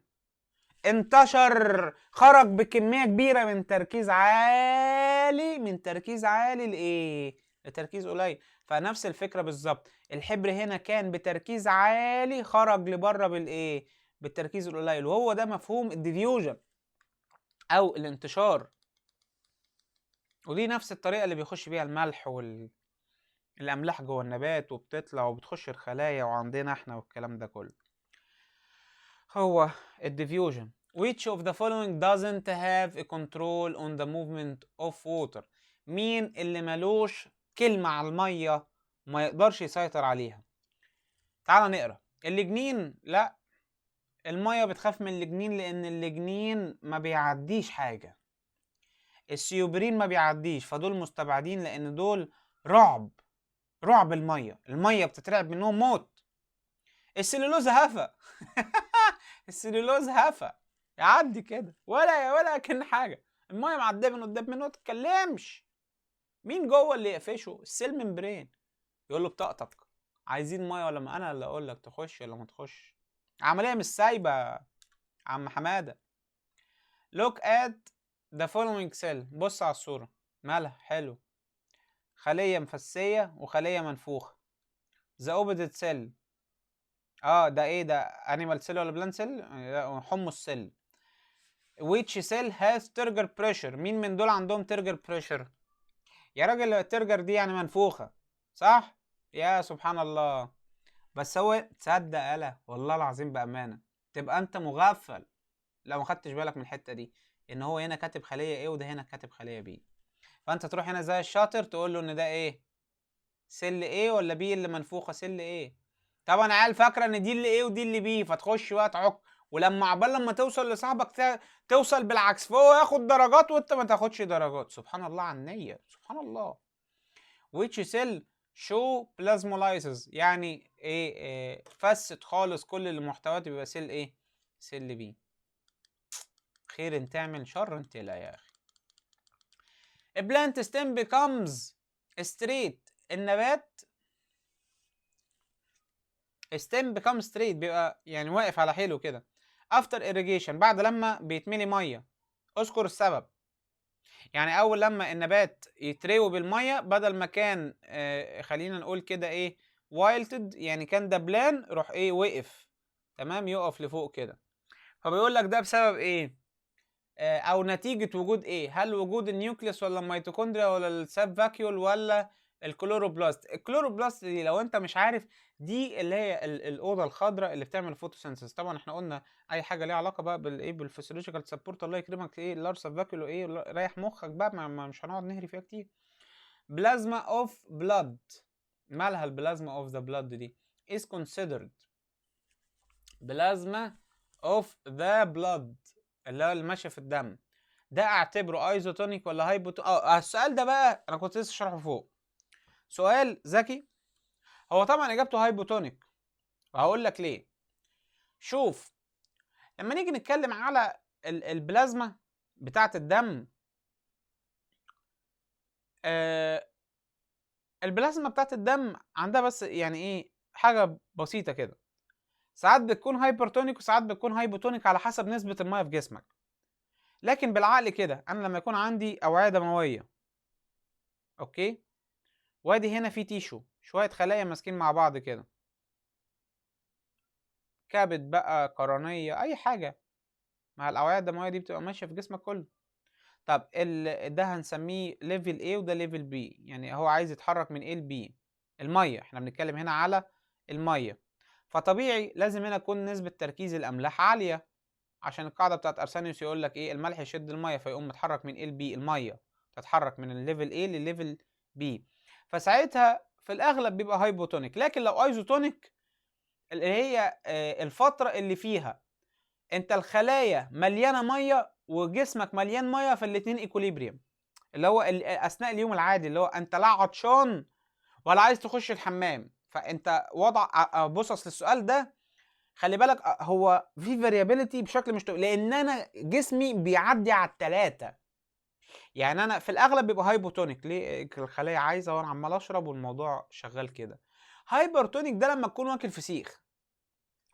انتشر، خرج بكمية كبيرة من تركيز عالي، من تركيز عالي لإيه؟ لتركيز قليل. فنفس الفكرة بالظبط، الحبر هنا كان بتركيز عالي، خرج لبره بالإيه؟ بالتركيز القليل، وهو ده مفهوم الديفيوجن أو الانتشار. ودي نفس الطريقة اللي بيخش بيها الملح الأملاح جوه النبات وبتطلع وبتخش الخلايا وعندنا احنا والكلام ده كله. هو الديفيوجن. Which of the following doesn't have a control on the movement of water؟ مين اللي ملوش كلمة على المية ما يقدرش يسيطر عليها؟ تعال نقرا. اللجنين لا، المية بتخاف من اللجنين لأن اللجنين ما بيعديش حاجة. السيوبرين ما بيعديش، فدول مستبعدين لأن دول رعب المية بتترعب منهم موت. السلولوز هفا السلولوز هفا يعدي كده ولا كأن حاجة، المية معدية من قدام منه ما تتكلمش. مين جوه اللي يقفشه؟ السيل ممبرين. يقول له بطاقتك عايزين مية ولا ما انا اللي اقول لك تخش ولا ما تخش. عملية مش سايبة عم حمادة. look at the following cell. بص على الصورة، مالها حلو، خلية مفسية وخلية منفوخة. the opposite cell. ده ايه ده، animal cell ولا plant cell؟ حمص cell. which cell has trigger pressure؟ مين من دول عندهم trigger pressure؟ يا راجل الترجر دي يعني منفوخة صح؟ يا سبحان الله. بس هو تصدق يالا والله العظيم بأمانة تبقى انت مغفل لو ما خدتش بالك من الحتة دي، ان هو هنا كاتب خلية ايه وده هنا كاتب خلية بي. فانت تروح هنا زي الشاطر تقول له ان ده ايه، سل ايه ولا بي اللي منفوخة سل ايه. طبعا عيال فاكرة ان دي اللي ايه ودي اللي بي، فتخش بقى تعك، ولما عبال لما توصل لصاحبك توصل بالعكس، فهو ياخد درجات وانت ما تاخدش درجات. سبحان الله على النية، سبحان الله. which cell show plasmolysis؟ يعني ايه فست خالص كل المحتويات يبقى سيل ايه، سيل بي. خير انت تعمل شر انت لا يا اخي. a plant stem becomes straight. النبات stem becomes straight بيبقى يعني واقف على حيله كده after irrigation، بعد لما بيتملي ميه. اذكر السبب. يعني اول لما النبات يتروي بالميه بدل ما كان خلينا نقول كده ايه وايلتد، يعني كان دبلان، روح ايه وقف، تمام، يقف لفوق كده. فبيقول لك ده بسبب ايه او نتيجه وجود ايه، هل وجود النيوكليوس ولا الميتوكوندريا ولا الساب فاكيول ولا الكلوروبلاست. الكلوروبلاست دي لو انت مش عارف دي اللي هي الاوضه الخضراء اللي بتعمل فوتوسينثيسيس. طبعا احنا قلنا اي حاجه ليها علاقه بقى بالايه بالفسيولوجيكال سبورت الله يكرمك ايه اللارج فاكيول وايه ريح مخك بقى مش هنقعد نهري فيها كتير. بلازما اوف بلاد، مالها البلازما اوف ذا بلاد دي is considered بلازما اوف ذا بلاد اللي هو اللي ماشيه في الدم، ده اعتبره ايزوتونيك ولا هايبوتونيك؟ السؤال ده بقى انا كنت لسه شرحه فوق، سؤال ذكي. هو طبعا اجابته هايبوتونيك، وهقول لك ليه. شوف، لما نيجي نتكلم على البلازما بتاعه الدم، البلازما بتاعه الدم عندها بس يعني ايه حاجه بسيطه كده، ساعات بتكون هايبرتونيك وساعات بتكون هايبوتونيك على حسب نسبه الميه في جسمك. لكن بالعقل كده انا لما يكون عندي اوعيه دمويه، اوكي، وادي هنا في تيشو شويه خلايا ماسكين مع بعض كده، كبد بقى قرنيه اي حاجه، مع الاوعيه الدمويه دي بتبقى ماشيه في جسمك كله. طب ده هنسميه ليفل A وده ليفل B، يعني هو عايز يتحرك من A ل B. الميه احنا بنتكلم هنا على الميه، فطبيعي لازم هنا تكون نسبه تركيز الاملاح عاليه، عشان القاعده بتاعت ارسانيوس يقول لك ايه، الملح يشد الميه فيقوم متحرك من A ل B، الميه تتحرك من الليفل A لليفل B، فساعتها في الاغلب بيبقى هايبوتونيك. لكن لو ايزوتونيك اللي هي الفتره اللي فيها انت الخلايا مليانه ميه وجسمك مليان ميه، فالاتنين ايكوليبريم، اللي هو اثناء اليوم العادي اللي هو انت لا عطشان ولا عايز تخش الحمام، فانت وضع بص اصل السؤال ده خلي بالك هو في فاريابيليتي بشكل مش لان انا جسمي بيعدي على الثلاثه، يعني انا في الاغلب بيبقى هايبوتونيك ليه الخلايا عايزه وانا عمال اشرب والموضوع شغال كده. هايبرتونيك ده لما تكون واكل فسيخ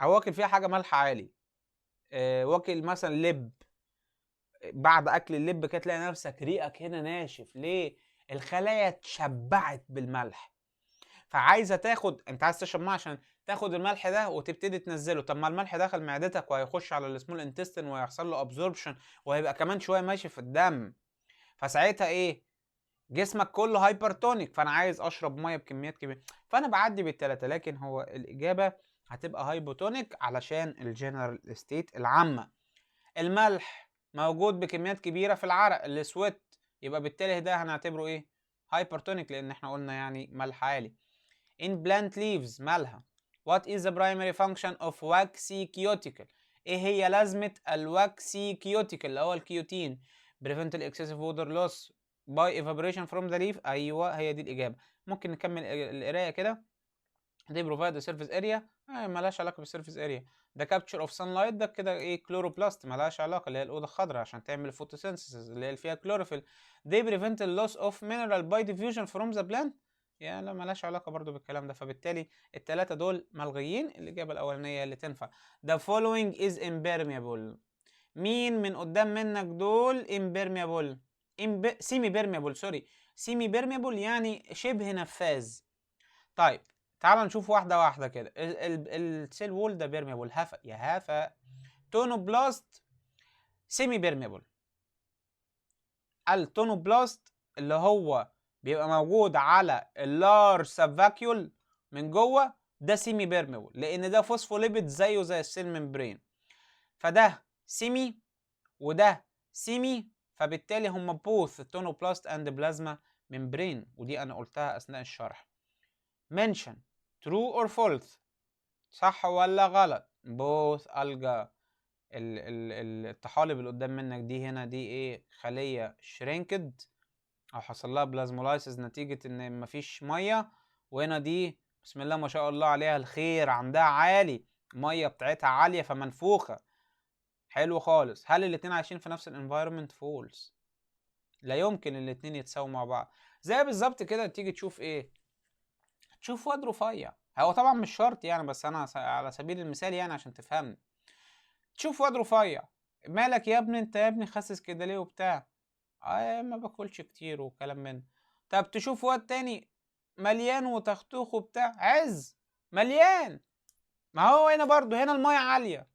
او واكل فيها حاجه ملح عالي، واكل مثلا لب، بعد اكل اللب كده تلاقي نفسك ريقك هنا ناشف، ليه؟ الخلايا اتشبعت بالملح فعايزه تاخد، انت عايز تشرب ميه عشان تاخد الملح ده وتبتدي تنزله. طب ما الملح دخل معدتك وهيخش على السمول انتستين وهيحصل له ابزوربشن وهيبقى كمان شويه ماشي في الدم، فساعتها ايه جسمك كله هايبرتونيك، فانا عايز اشرب ميه بكميات كبيره، فانا بعدي بالثلاثه. لكن هو الاجابه هتبقى هايبوتونيك علشان الجنرال ستيت العامه. الملح موجود بكميات كبيره في العرق السويت، يبقى بالتالي ده هنعتبره ايه؟ هايبرتونيك، لان احنا قلنا يعني ملح عالي. in plant leaves مالها. what is the primary function of waxy cuticle؟ ايه هي لازمه الواكسي كيوتيكل اللي هو الكيوتين؟ prevent excessive water loss by evaporation from the leaf. ايوه هي دي الاجابه. ممكن نكمل القرايه كده. دي provide a surface area، مالهاش علاقه بالسيرفيس اريا. ده capture of sunlight، ده كده ايه؟ كلوروبلاست، مالهاش علاقه، اللي هي الاوضه الخضراء عشان تعمل photosynthesis اللي هي فيها كلوروفيل. they prevent the loss of mineral by diffusion from the plant، يا لا مالهاش علاقه برضو بالكلام ده. فبالتالي الثلاثه دول ملغيين، الاجابه الاولانيه اللي تنفع. the following is impermeable. مين من قدام منك دول impermeable؟ semi permeable، سوري، semi permeable يعني شبه نفاذ. طيب تعال نشوف واحده واحده كده. السيل وول ده بيرميبل، هفا يا هفا. تونوبلاست سيمي بيرميبل. التونوبلاست اللي هو بيبقى موجود على اللارج سبفاكيول من جوه، ده سيمي بيرميبل لان ده فوسفوليبيد زيه زي السيل ممبرين. فده سيمي وده سيمي، فبالتالي هم بوث التونوبلاست اند بلازما ممبرين، ودي انا قلتها اثناء الشرح. mention true or false، صح ولا غلط؟ both alga. الطحالب اللي قدام منك دي هنا دي ايه؟ خلية شرينكد او حصل لها بلازمولايسيس نتيجة ان مفيش مية. وهنا دي بسم الله ما شاء الله عليها الخير عندها عالي، المية بتاعتها عالية فمنفوخة. حلو خالص. هل الاتنين عايشين في نفس الانفايرمنت؟ فولس، لا يمكن الاتنين يتساووا مع بعض. زي بالظبط كده تيجي تشوف ايه؟ تشوف واد رفيع، هو طبعا مش شرط يعني، بس انا على سبيل المثال يعني عشان تفهمني. تشوف واد رفيع، مالك يا ابني انت يا ابني خاسس كده ليه وبتاع؟ ما باكلش كتير وكلام من. طب تشوف واد تاني مليان وتختوخ وبتاع، عز مليان. ما هو هنا برضو هنا المية عالية،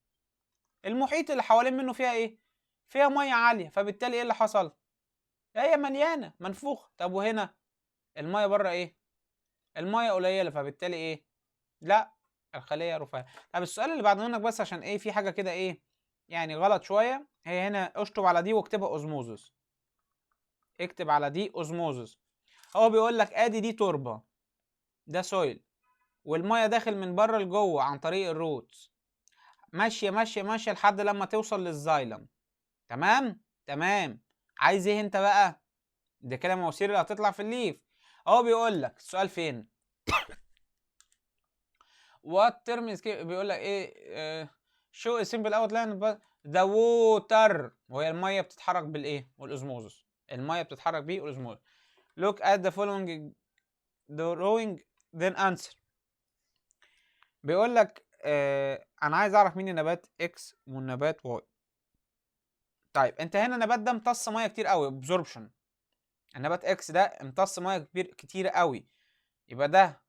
المحيط اللي حوالين منه فيها ايه؟ فيها مية عالية، فبالتالي ايه اللي حصل؟ هي مليانة منفوخة. طب وهنا المية بره ايه؟ المية قليلة، فبالتالي ايه؟ لا، الخلية رفيعة. طب السؤال اللي بعد منك بس عشان ايه في حاجة كده ايه يعني غلط شوية، هي هنا اشطب على دي واكتبها اوزموزس. اكتب على دي اوزموزس. هو بيقول لك ادي دي تربة، ده سويل، والمية داخل من بره لجوه عن طريق الروتس، ماشية ماشية ماشية لحد لما توصل للزايلم. تمام تمام. عايز ايه انت بقى؟ ده كده مواسير اللي هتطلع في الليف. هو بيقول لك السؤال فين؟ وات ترم بيقول لك ايه؟ شو سيمبل اوت لاين ذا ووتر، وهي الميه بتتحرك بالايه؟ والاوزموزس. الميه بتتحرك بيه والاوزموزس. look at the following drawing then answer. بيقول لك انا عايز اعرف مين النبات اكس والنبات واي. طيب انت هنا النبات ده امتص ميه كتير قوي، absorption. النبات اكس ده امتص ميه كتير قوي، يبقى ده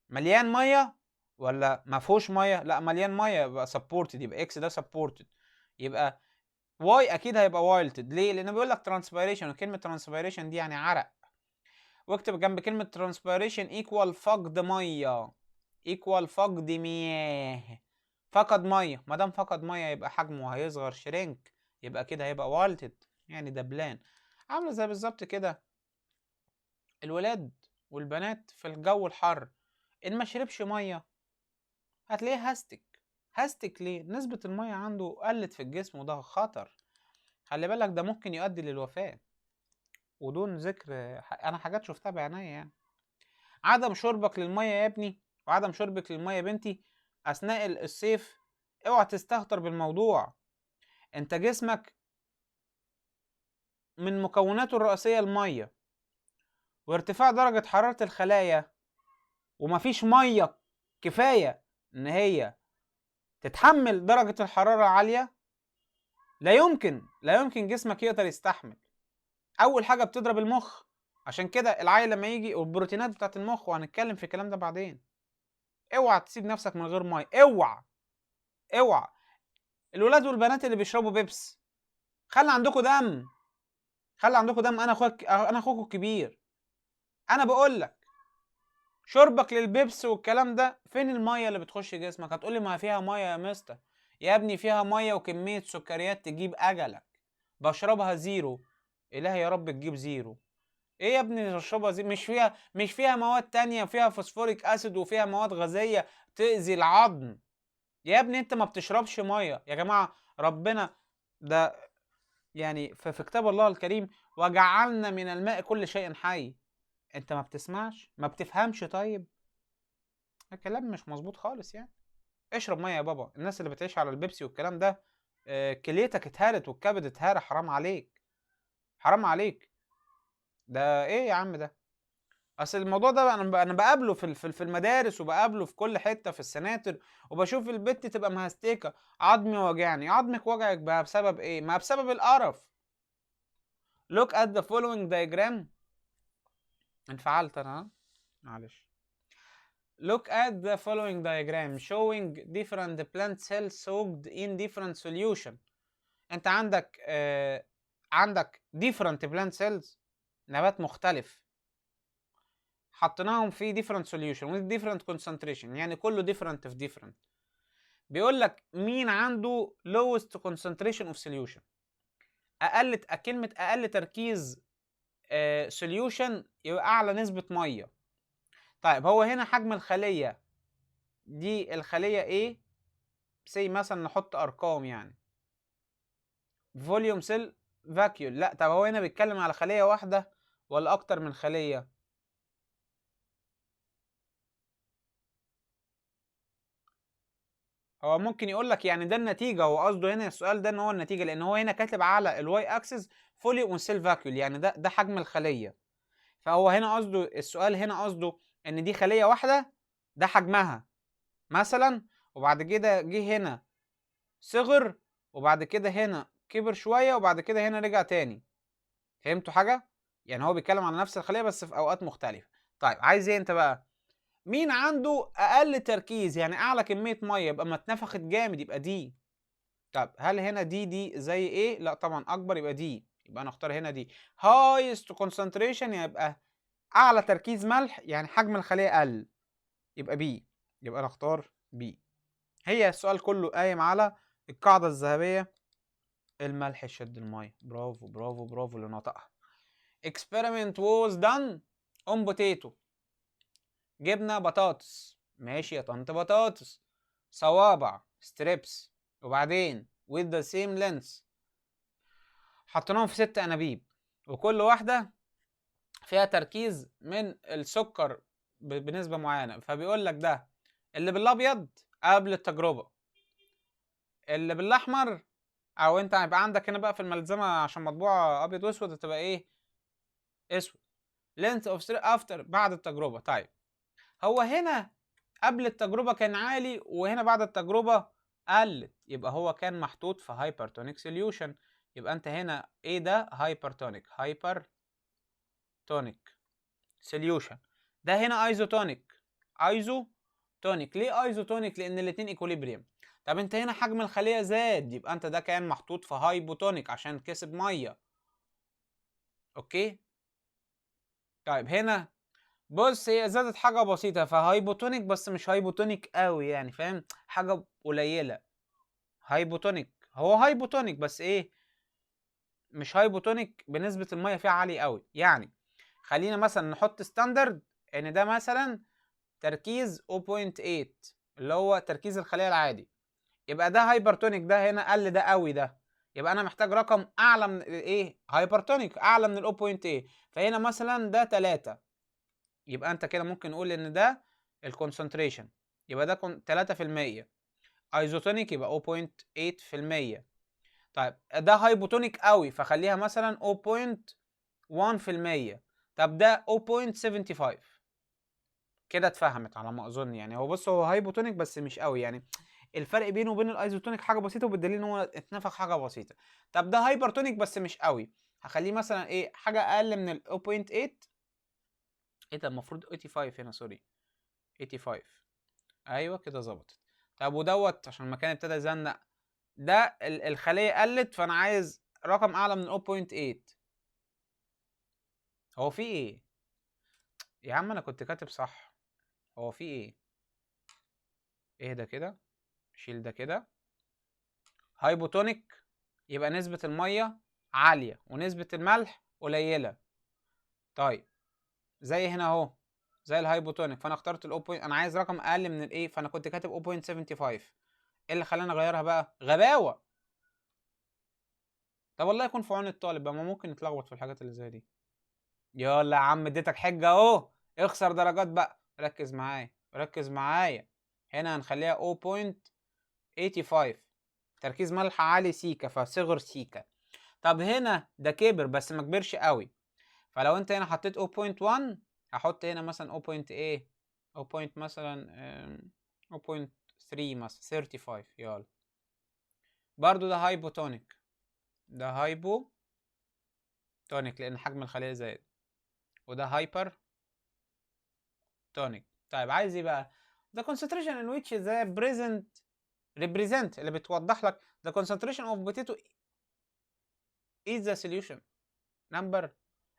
مليان ميه ولا ما فيهوش ميه؟ لا مليان ميه، يبقى سبورتد، يبقى اكس ده سبورتد. يبقى واي اكيد هيبقى وايلتد. ليه؟ لانه بيقول لك ترانسبيريشن، وكلمه ترانسبيريشن دي يعني عرق. واكتب جنب كلمه ترانسبيريشن ايكوال فقد ميه، ايكوال فقد مياه. فقد ميه، ما دام فقد ميه يبقى حجمه هيصغر شرينك، يبقى كده هيبقى وايلتد يعني دبلان. عامله زي بالظبط كده الولاد والبنات في الجو الحر، ان ما شربش ميه هتلاقيه هستك. هستك ليه؟ نسبة المية عنده قلت في الجسم، وده خطر. خلي بالك ده ممكن يؤدي للوفاة ودون ذكر. انا حاجات شفتها بعينيا يعني. عدم شربك للمية يا ابني وعدم شربك للمية يا بنتي اثناء الصيف، اوعى تستهتر بالموضوع. انت جسمك من مكوناته الرئيسية المية، وارتفاع درجة حرارة الخلايا ومفيش مية كفاية ان هي تتحمل درجة الحرارة العالية، لا يمكن جسمك يقدر يستحمل. اول حاجه بتضرب المخ، عشان كده العيل لما يجي والبروتينات بتاعت المخ، وهنتكلم في الكلام ده بعدين. اوعى تسيب نفسك من غير ميه، اوعى اوعى. الولاد والبنات اللي بيشربوا بيبس، خلي عندكم دم، خلي عندكم دم. انا اخوكم الكبير، انا بقول لك شربك للبيبس والكلام ده، فين الميه اللي بتخش جسمك؟ هتقولي ما فيها ميه يا مستر. يا ابني فيها ميه وكميه سكريات تجيب اجلك. بشربها زيرو. الهي يا رب تجيب زيرو. ايه يا ابني تشربها زيرو؟ مش فيها مواد تانية، فيها فوسفوريك اسيد وفيها مواد غازيه تاذي العظم. يا ابني انت ما بتشربش ميه يا جماعه. ربنا ده يعني في كتاب الله الكريم: وجعلنا من الماء كل شيء حي. انت ما بتسمعش، ما بتفهمش؟ طيب الكلام مش مظبوط خالص يعني. اشرب ميه يا بابا. الناس اللي بتعيش على البيبسي والكلام ده كليتك اتهرت والكبد اتهرى. حرام عليك، حرام عليك. ده ايه يا عم ده؟ اصل الموضوع ده انا بقابله في المدارس، وبقابله في كل حته في السناتر، وبشوف البت تبقى مهستيكه: عظمي وجعني. عظمك وجعك بقى بسبب ايه؟ ما بسبب القرف. look at the following diagram. انفعلت انا، ها؟ معلش. Look at the following diagram showing different plant cells soaked in different solution. انت عندك different plant cells، نبات مختلف، حطيناهم في different solution with different concentration، يعني كله different في different. بيقول لك مين عنده lowest concentration of solution؟ كلمة أقل تركيز solution يبقى أعلى نسبة مية. طيب هو هنا حجم الخلية دي، الخلية ايه؟ سي مثلا نحط أرقام يعني. فوليوم سيل فاكيول. لا، طب هو هنا بيتكلم على خلية واحدة ولا أكتر من خلية؟ هو ممكن يقول لك يعني ده النتيجة. هو قصده هنا السؤال ده ان هو النتيجة، لان هو هنا كاتب على الواي اكسس فولي اون سيل فاكيول، يعني ده حجم الخلية. فهو هنا قصده السؤال، هنا قصده ان دي خلية واحدة ده حجمها مثلا، وبعد كده جه هنا صغر، وبعد كده هنا كبر شوية، وبعد كده هنا رجع تاني. فهمتوا حاجة؟ يعني هو بيتكلم على نفس الخلية بس في اوقات مختلفة. طيب عايز ايه انت بقى؟ مين عنده اقل تركيز يعني اعلى كمية مية يبقى ما اتنفخت جامد؟ يبقى دي. طب هل هنا دي زي ايه؟ لا طبعا اكبر، يبقى دي. يبقى انا اختار هنا دي. highest concentration يبقى اعلى تركيز ملح، يعني حجم الخلية قل، يبقى بي. يبقى انا اختار بي. هي السؤال كله قايم على القاعدة الذهبية: الملح يشد المية. برافو برافو برافو اللي نطقها. experiment was done on potato. جبنا بطاطس، ماشي يا طنط بطاطس، صوابع ستريبس، وبعدين with the same length. حطيناهم في 6 انابيب، وكل واحده فيها تركيز من السكر بنسبه معينه. فبيقول لك ده اللي بالابيض قبل التجربه، اللي بالاحمر، او انت هيبقى عندك هنا بقى في الملزمه عشان مطبوعه ابيض واسود هتبقى ايه؟ اسود. length of after بعد التجربه. طيب هو هنا قبل التجربه كان عالي، وهنا بعد التجربه قلت، يبقى هو كان محطوط في هايبرتونيك سوليوشن. يبقى انت هنا ايه ده؟ هايبرتونيك سوليوشن. ده هنا ايزوتونيك. ليه ايزوتونيك؟ لان الاتنين ايكوليبريم. طب انت هنا حجم الخليه زاد، يبقى انت ده كان محطوط في هايبوتونيك عشان كسب ميه. اوكي. طيب هنا بص، هي زادت حاجه بسيطه فهايبوتونيك، بس مش هايبوتونيك قوي يعني، فاهم؟ حاجه قليله. هو هايبوتونيك بس ايه؟ مش هايبوتونيك بنسبه الميه فيها عاليه قوي يعني. خلينا مثلا نحط ستاندرد ان ده مثلا تركيز 0.8 اللي هو تركيز الخلية العادي. يبقى ده هايبرتونيك، ده هنا قل ده قوي ده. يبقى انا محتاج رقم اعلى من ايه؟ هايبرتونيك اعلى من ال 0.8. فهنا مثلا ده 3. يبقى انت كده ممكن نقول ان ده الكونسنتريشن، يبقى ده 3%. ايزوتونيك يبقى 0.8%. طيب ده هايبوتونيك قوي فخليها مثلا 0.1%. طب ده 0.75. كده اتفهمت على ما اظن يعني. هو بص، هو هايبوتونيك بس مش قوي يعني. الفرق بينه وبين الايزوتونيك حاجه بسيطه، وبالدليل ان هو اتنفخ حاجه بسيطه. طب ده هايبرتونيك بس مش قوي، هخليه مثلا ايه؟ حاجه اقل من ال 0.8. ايه ده؟ المفروض 85 هنا، سوري 85. ايوه كده ظبطت. طب ودوت عشان المكان ابتدى يزنق، ده الخليه قلت فانا عايز رقم اعلى من 0.8. هو في ايه؟ يا عم انا كنت كاتب صح. هو في ايه؟ ايه ده كده؟ شيل ده كده. هايبوتونيك يبقى نسبة المية عالية ونسبة الملح قليلة. طيب زي هنا اهو، زي الهايبوتونيك، فانا اخترت انا عايز رقم اقل من الايه، فانا كنت كاتب 0.75. ايه اللي خلاني اغيرها بقى؟ غباوة. طب والله يكون في عون الطالب بقى، ما ممكن يتلخبط في الحاجات اللي زي دي. يلا يا عم اديتك حجة اهو، اخسر درجات بقى. ركز معايا ركز معايا. هنا هنخليها 0.85. تركيز ملح عالي سيكا فصغر سيكا. طب هنا ده كبر بس ما كبرش قوي، فلو انت هنا حطيت 0.1 هحط هنا مثلا 0. ايه 0. مثلا 0.3 مثلا 35. يلا برضو ده هايبوتونيك، ده هايبوتونيك لان حجم الخلية زاد، وده هايبر تونيك. طيب عايز ايه بقى؟ the concentration in which the present represent اللي بتوضح لك the concentration of potato is the solution number.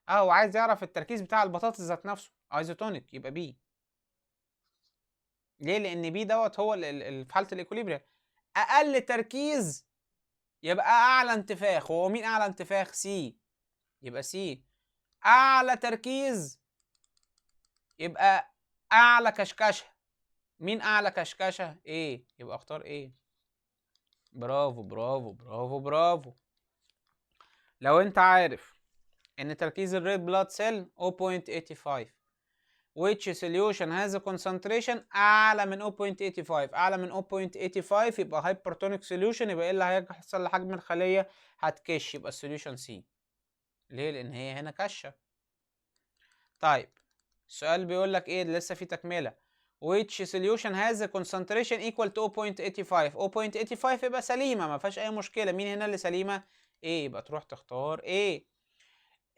هو عايز يعرف التركيز بتاع البطاطس ذات نفسه، ايزوتونيك، يبقى بي. ليه؟ لان بي دوت هو في حاله الايكوليبريم اقل تركيز يبقى اعلى انتفاخ. وهو مين اعلى انتفاخ؟ سي، يبقى سي. اعلى تركيز يبقى اعلى كشكشه. مين اعلى كشكشه؟ ايه، يبقى اختار ايه. برافو برافو برافو برافو. لو انت عارف ان تركيز الريد بلاد سيل 0.85 which solution has a concentration اعلى من 0.85، اعلى من 0.85 يبقى hypertonic solution. يبقى ايه اللي هيحصل لحجم الخليه؟ هتكش، يبقى السوليوشن سي. ليه؟ لان هي هنا كشه. طيب السؤال بيقول لك ايه، لسه في تكمله. which solution has a concentration equal to 0.85. 0.85 يبقى سليمه ما فيهاش اي مشكله. مين هنا اللي سليمه؟ ايه، يبقى تروح تختار ايه.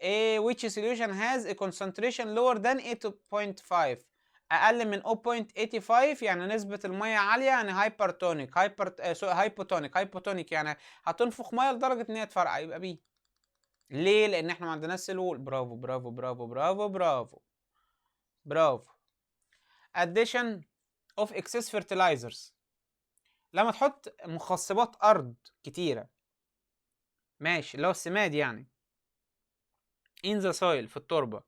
A which solution has a concentration lower than 8.5. اقل من 0.85 يعني نسبة المية عالية، يعني هايبرتونيك. هايبوتونيك يعني هتنفخ مية لدرجة ان هي تفرقع، يبقى بي. ليه؟ لان احنا ما عندناش سيلول. برافو برافو برافو برافو برافو برافو. addition of excess fertilizers، لما تحط مخصبات ارض كتيرة، ماشي، اللي هو السماد يعني، in the soil في التربة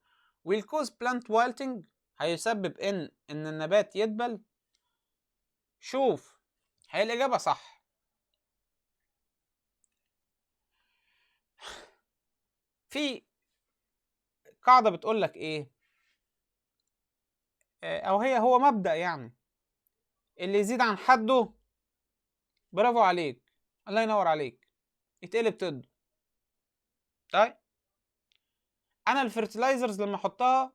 will cause plant wilting، هيسبب ان النبات يدبل. شوف، هي الاجابة صح. في قاعدة بتقول لك ايه، او هو مبدأ يعني، اللي يزيد عن حده، برافو عليك، الله ينور عليك، يتقلب ضده. طيب انا الفيرتلايزرز لما احطها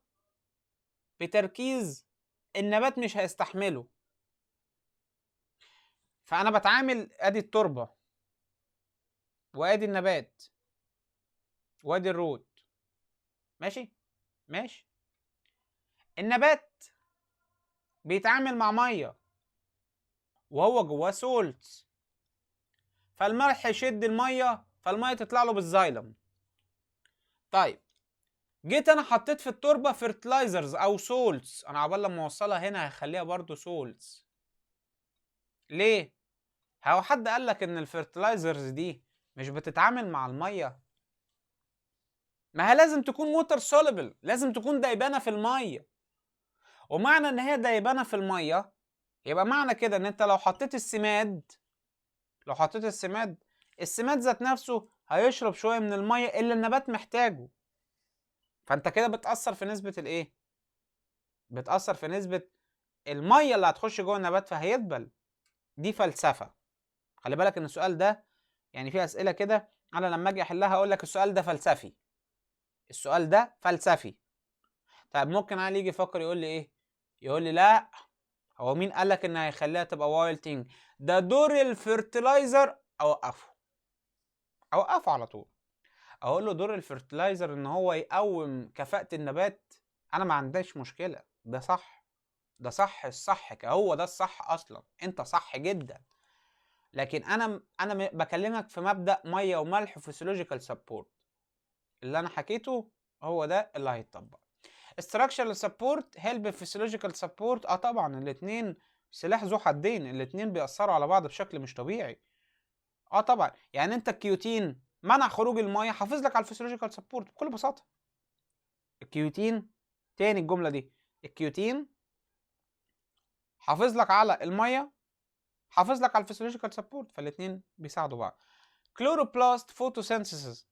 بتركيز النبات مش هيستحمله، فانا بتعامل ادي التربة وادي النبات وادي الروت، ماشي ماشي. النبات بيتعامل مع ميه وهو جواه سولتس، فالملح يشد الميه فالميه تطلع له بالزايلم. طيب جيت انا حطيت في التربه فيرتلايزرز او سولتس، انا عبال لما اوصلها هنا هخليها برضو سولتس. ليه؟ هو حد قال لك ان الفيرتلايزرز دي مش بتتعامل مع الميه؟ ما هي لازم تكون ووتر سوليبل، لازم تكون دايبانه في الميه. ومعنى ان هي دايبانه في الميه يبقى معنى كده ان انت لو حطيت السماد، السماد ذات نفسه هيشرب شويه من الميه اللي النبات محتاجه. فانت كده بتأثر في نسبه الايه؟ بتأثر في نسبه الميه اللي هتخش جوه النبات فهيدبل. دي فلسفه. خلي بالك ان السؤال ده يعني في اسئله كده انا لما اجي احلها اقول لك السؤال ده فلسفي، السؤال ده فلسفي. طيب ممكن علي يجي يفكر يقول لي ايه؟ يقول لي لا، هو مين قال لك ان هيخليها تبقى وايلتنج؟ ده دور الفيرتلايزر. اوقفه على طول، اقول له دور الفيرتلايزر ان هو يقوم كفاءة النبات. انا ما عنديش مشكلة، ده صح، ده صح الصح، هو ده الصح اصلا، انت صح جدا. لكن انا بكلمك في مبدأ ميه وملح وفسيولوجيكال سبورت. اللي انا حكيته هو ده اللي هيتطبق. structural support help physiological support. طبعا الاتنين سلاح ذو حدين، الاتنين بيأثروا على بعض بشكل مش طبيعي. طبعا يعني انت الكيوتين منع خروج الميه، حافظ لك على الفسيولوجيكال سبورت بكل بساطه. الكيوتين، تاني الجمله دي، الكيوتين حافظ لك على الميه، حافظ لك على الفسيولوجيكال سبورت، فالاتنين بيساعدوا بعض. كلوروبلاست فوتوسينثيسيس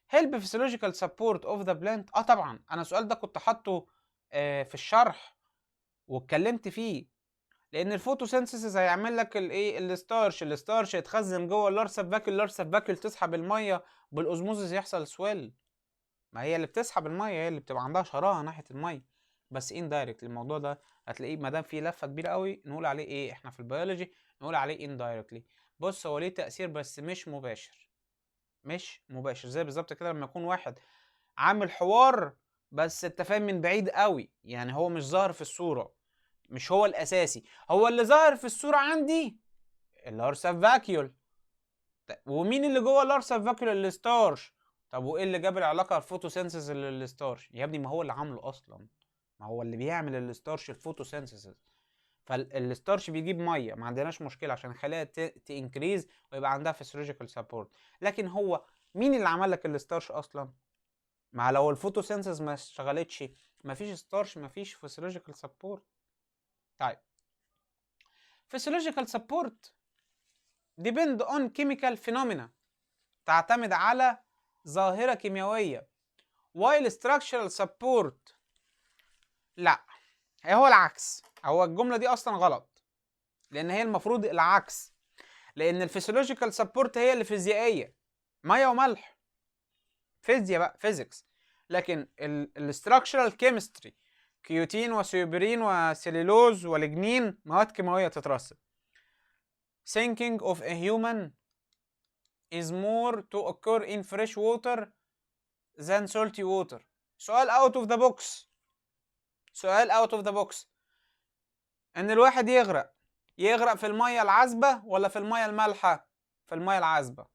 هيلب فيسيولوجيكال سبورت اوف ذا بلانت. طبعا انا السؤال ده كنت حاطه في الشرح واتكلمت فيه، لان الفوتوسينثيسيس هيعمل لك الايه، الستارش يتخزن جوه اللارسا فاكيول تسحب الميه بالاوزموزيس يحصل سويل. ما هي اللي بتسحب الميه، هي اللي بتبقى عندها شراهه ناحيه الميه، بس اندايركت. الموضوع ده هتلاقيه ما دام فيه لفه كبيره قوي نقول عليه ايه احنا في البيولوجي، نقول عليه اندايركتلي. بص هو ليه تاثير بس مش مباشر، مش مباشر. زي بالظبط كده لما يكون واحد عامل حوار بس انت فاهم من بعيد قوي، يعني هو مش ظاهر في الصوره، مش هو الاساسي. هو اللي ظاهر في الصوره عندي اللارسا فاكيول. ومين اللي جوه اللارسا فاكيول؟ الستارش. طب وايه اللي جاب العلاقه الفوتوسينثيسيس للستارش يا ابني؟ ما هو اللي عامله اصلا، ما هو اللي بيعمل الستارش الفوتوسينثيسيس. فالستارش بيجيب ميه، ما عندناش مشكله عشان نخليها تنكريز ويبقى عندها فيسيولوجيكال سبورت. لكن هو مين اللي عمل لك الستارش اصلا؟ ما لو الفوتوسينثيسيس ما اشتغلتش مفيش ستارش، مفيش فيسيولوجيكال سبورت. طيب physiological support depend on chemical phenomena، تعتمد على ظاهرة كيميائية، while structural support لا، هو العكس. هو الجملة دي أصلا غلط، لأن هي المفروض العكس، لأن الفسيولوجيكال سبورت هي اللي فيزيائية، مية وملح، فيزياء بقى، فيزيكس. لكن الستراكشرال كيمستري، كيوتين وسيوبرين وسيلولوز ولجنين، مواد كيماوية تترسب. Thinking of a human is more to occur in fresh water than salty water. سؤال out of the box، سؤال out of the box. ان الواحد يغرق في المية العذبة ولا في المية المالحة؟ في المية العذبة.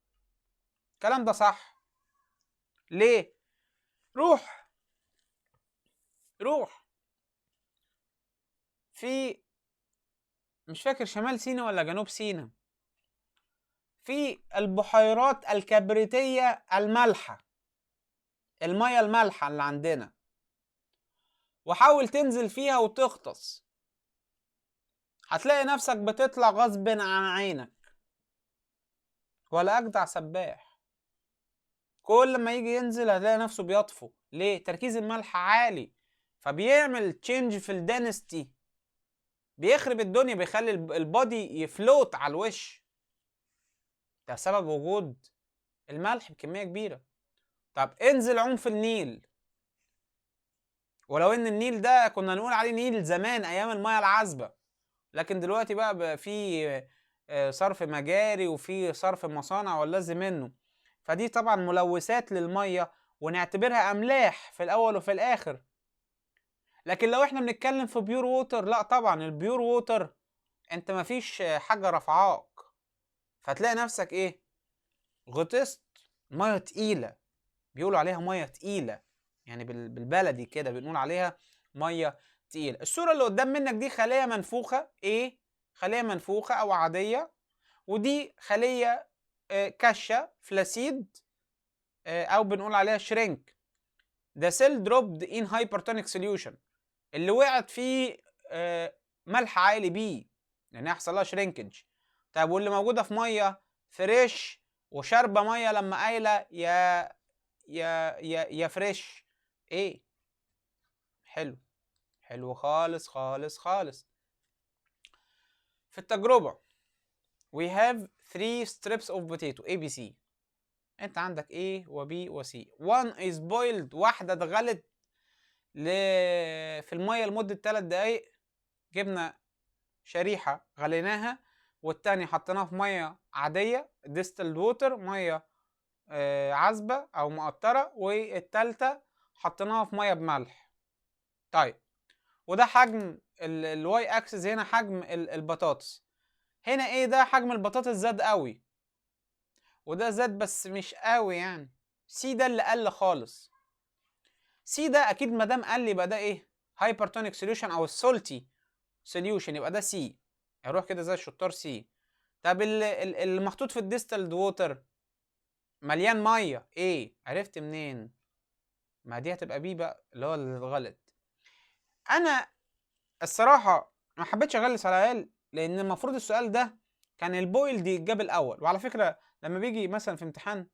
الكلام ده صح. ليه؟ روح في، مش فاكر شمال سيناء ولا جنوب سيناء، في البحيرات الكبريتية المالحة، المية المالحة اللي عندنا، وحاول تنزل فيها وتغطس، هتلاقي نفسك بتطلع غصب عن عينك، ولا أجدع سباح كل ما يجي ينزل هتلاقي نفسه بيطفو. ليه؟ تركيز الملح عالي، فبيعمل تشينج في الدنستي، بيخرب الدنيا، بيخلي البودي يفلوت على الوش. ده سبب وجود الملح بكمية كبيرة. طب انزل عوم في النيل، ولو ان النيل ده كنا نقول عليه نيل زمان ايام المياه العذبة، لكن دلوقتي بقى في صرف مجاري وفي صرف مصانع واللازم منه، فدي طبعا ملوثات للمية ونعتبرها املاح في الاول وفي الاخر. لكن لو احنا بنتكلم في بيور ووتر، لا طبعا البيور ووتر انت مفيش حاجة رفعاك، فتلاقي نفسك ايه؟ غطست مية تقيلة، بيقولوا عليها مية تقيلة، يعني بالبلدي كده بنقول عليها مية تقيلة. الصورة اللي قدام منك دي خلية منفوخة، ايه؟ خلية منفوخة او عادية، ودي خلية كشة فلاسيد، او بنقول عليها شرينك. The cell dropped in hypertonic solution، اللي وقعت فيه ملح عالي بيه، لان يحصل لها شرينكج. طيب واللي موجودة في مية فريش وشاربة مية لما قايلة يا فريش، ايه؟ حلو، حلو خالص خالص خالص. في التجربة we have 3 strips of potato A B C. انت عندك A و B و C. one is boiled، واحدة اتغلت في المية لمدة 3 دقايق، جبنا شريحة غليناها، والتانية حطيناها في مية عادية distilled water، مية عذبة أو مقطرة، والتالتة حطيناها في مية بملح. طيب وده حجم الواي اكسس، هنا حجم البطاطس، هنا ايه؟ ده حجم البطاطس زاد قوي، وده زاد بس مش قوي يعني. سي ده اللي قل خالص. سي ده اكيد ما دام قال لي يبقى ده ايه؟ هايبرتونيك سوليوشن او السولتي سوليوشن، يبقى ده سي. هروح كده زي الشطار سي. طب اللي محطوط في الديستلد ووتر مليان ميه، ايه؟ عرفت منين؟ ما دي هتبقى بي بقى، اللي هو الغلط. انا الصراحه ما حبيتش اغلس على العيال، لان المفروض السؤال ده كان البويلد يتجاب الاول. وعلى فكره لما بيجي مثلا في امتحان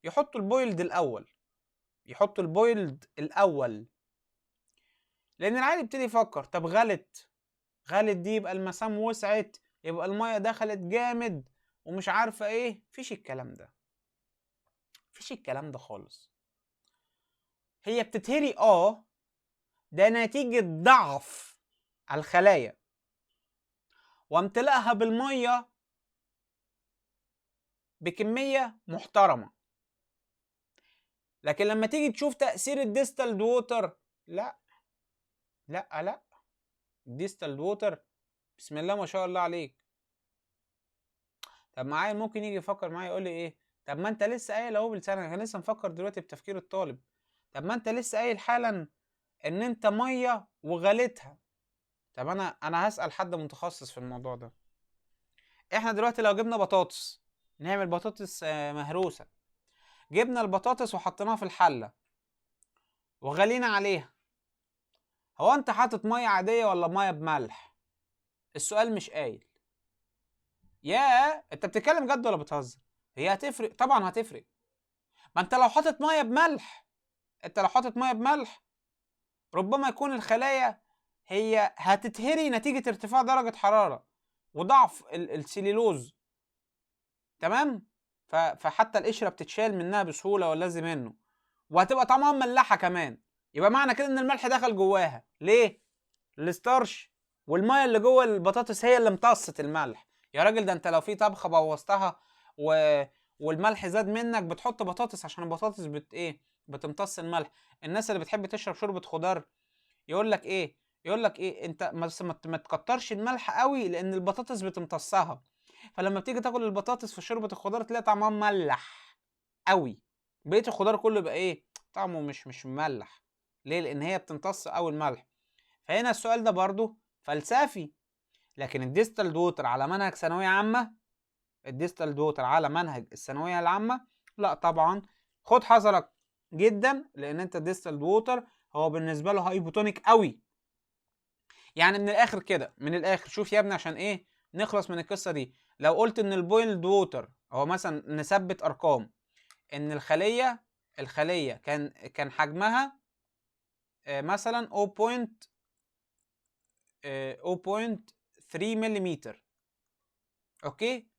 يحطوا البويلد الاول، يحطوا البويلد الاول، لان العيال يبتدي يفكر طب غلط، غلط دي يبقى المسام وسعت، يبقى الميه دخلت جامد ومش عارفه ايه. مفيش الكلام ده، مفيش الكلام ده خالص. هي بتتهري ده نتيجه ضعف الخلايا وامتلاءها بالميه بكميه محترمه. لكن لما تيجي تشوف تاثير الديستلد ووتر، لا لا لا، الديستلد ووتر بسم الله ما شاء الله عليك. طب معايا ممكن يجي يفكر معايا يقول لي ايه؟ طب ما انت لسه قايل اهو بلسانك، انا لسه مفكر دلوقتي بتفكير الطالب. طب ما انت لسه قايل حالا ان انت ميه وغليتها. طب انا هسأل حد متخصص في الموضوع ده. احنا دلوقتي لو جبنا بطاطس، نعمل بطاطس مهروسه، جبنا البطاطس وحطيناها في الحله وغلينا عليها، هو انت حاطط ميه عاديه ولا ميه بملح؟ السؤال مش قايل. انت بتتكلم جد ولا بتهزر؟ هي هتفرق؟ طبعا هتفرق. ما انت لو حاطط ميه بملح، ربما يكون الخلايا هي هتتهري نتيجة ارتفاع درجة حرارة وضعف السليلوز، تمام؟ فحتى القشرة بتتشال منها بسهولة واللازم منه، وهتبقى طعمها مملحة كمان. يبقى معنى كده ان الملح دخل جواها. ليه؟ الستارش والميه اللي جوه البطاطس هي اللي امتصت الملح. يا راجل ده انت لو في طبخه بوظتها والملح زاد منك بتحط بطاطس عشان البطاطس بتمتص الملح. الناس اللي بتحب تشرب شوربه خضار يقول لك ايه؟ انت ما تكترش الملح قوي لان البطاطس بتمتصها. فلما بتيجي تاكل البطاطس في شوربه الخضار تلاقي طعمها مملح قوي، بقيه الخضار كله يبقى طعمه مش مملح. ليه؟ لان هي بتمتص قوي الملح. فهنا السؤال ده برضو فلسفي. لكن الديستلد ووتر على منهج ثانويه عامه، الثانويه العامه، لا طبعا خد حذرك جدا، لان انت الديستلد ووتر هو بالنسبه له هايبوتونيك قوي. يعني من الاخر كده، شوف يا ابني عشان نخلص من القصه دي. لو قلت ان البويلد ووتر هو مثلا نثبت ارقام، ان الخليه كان حجمها مثلا 0.3 ملم، اوكي،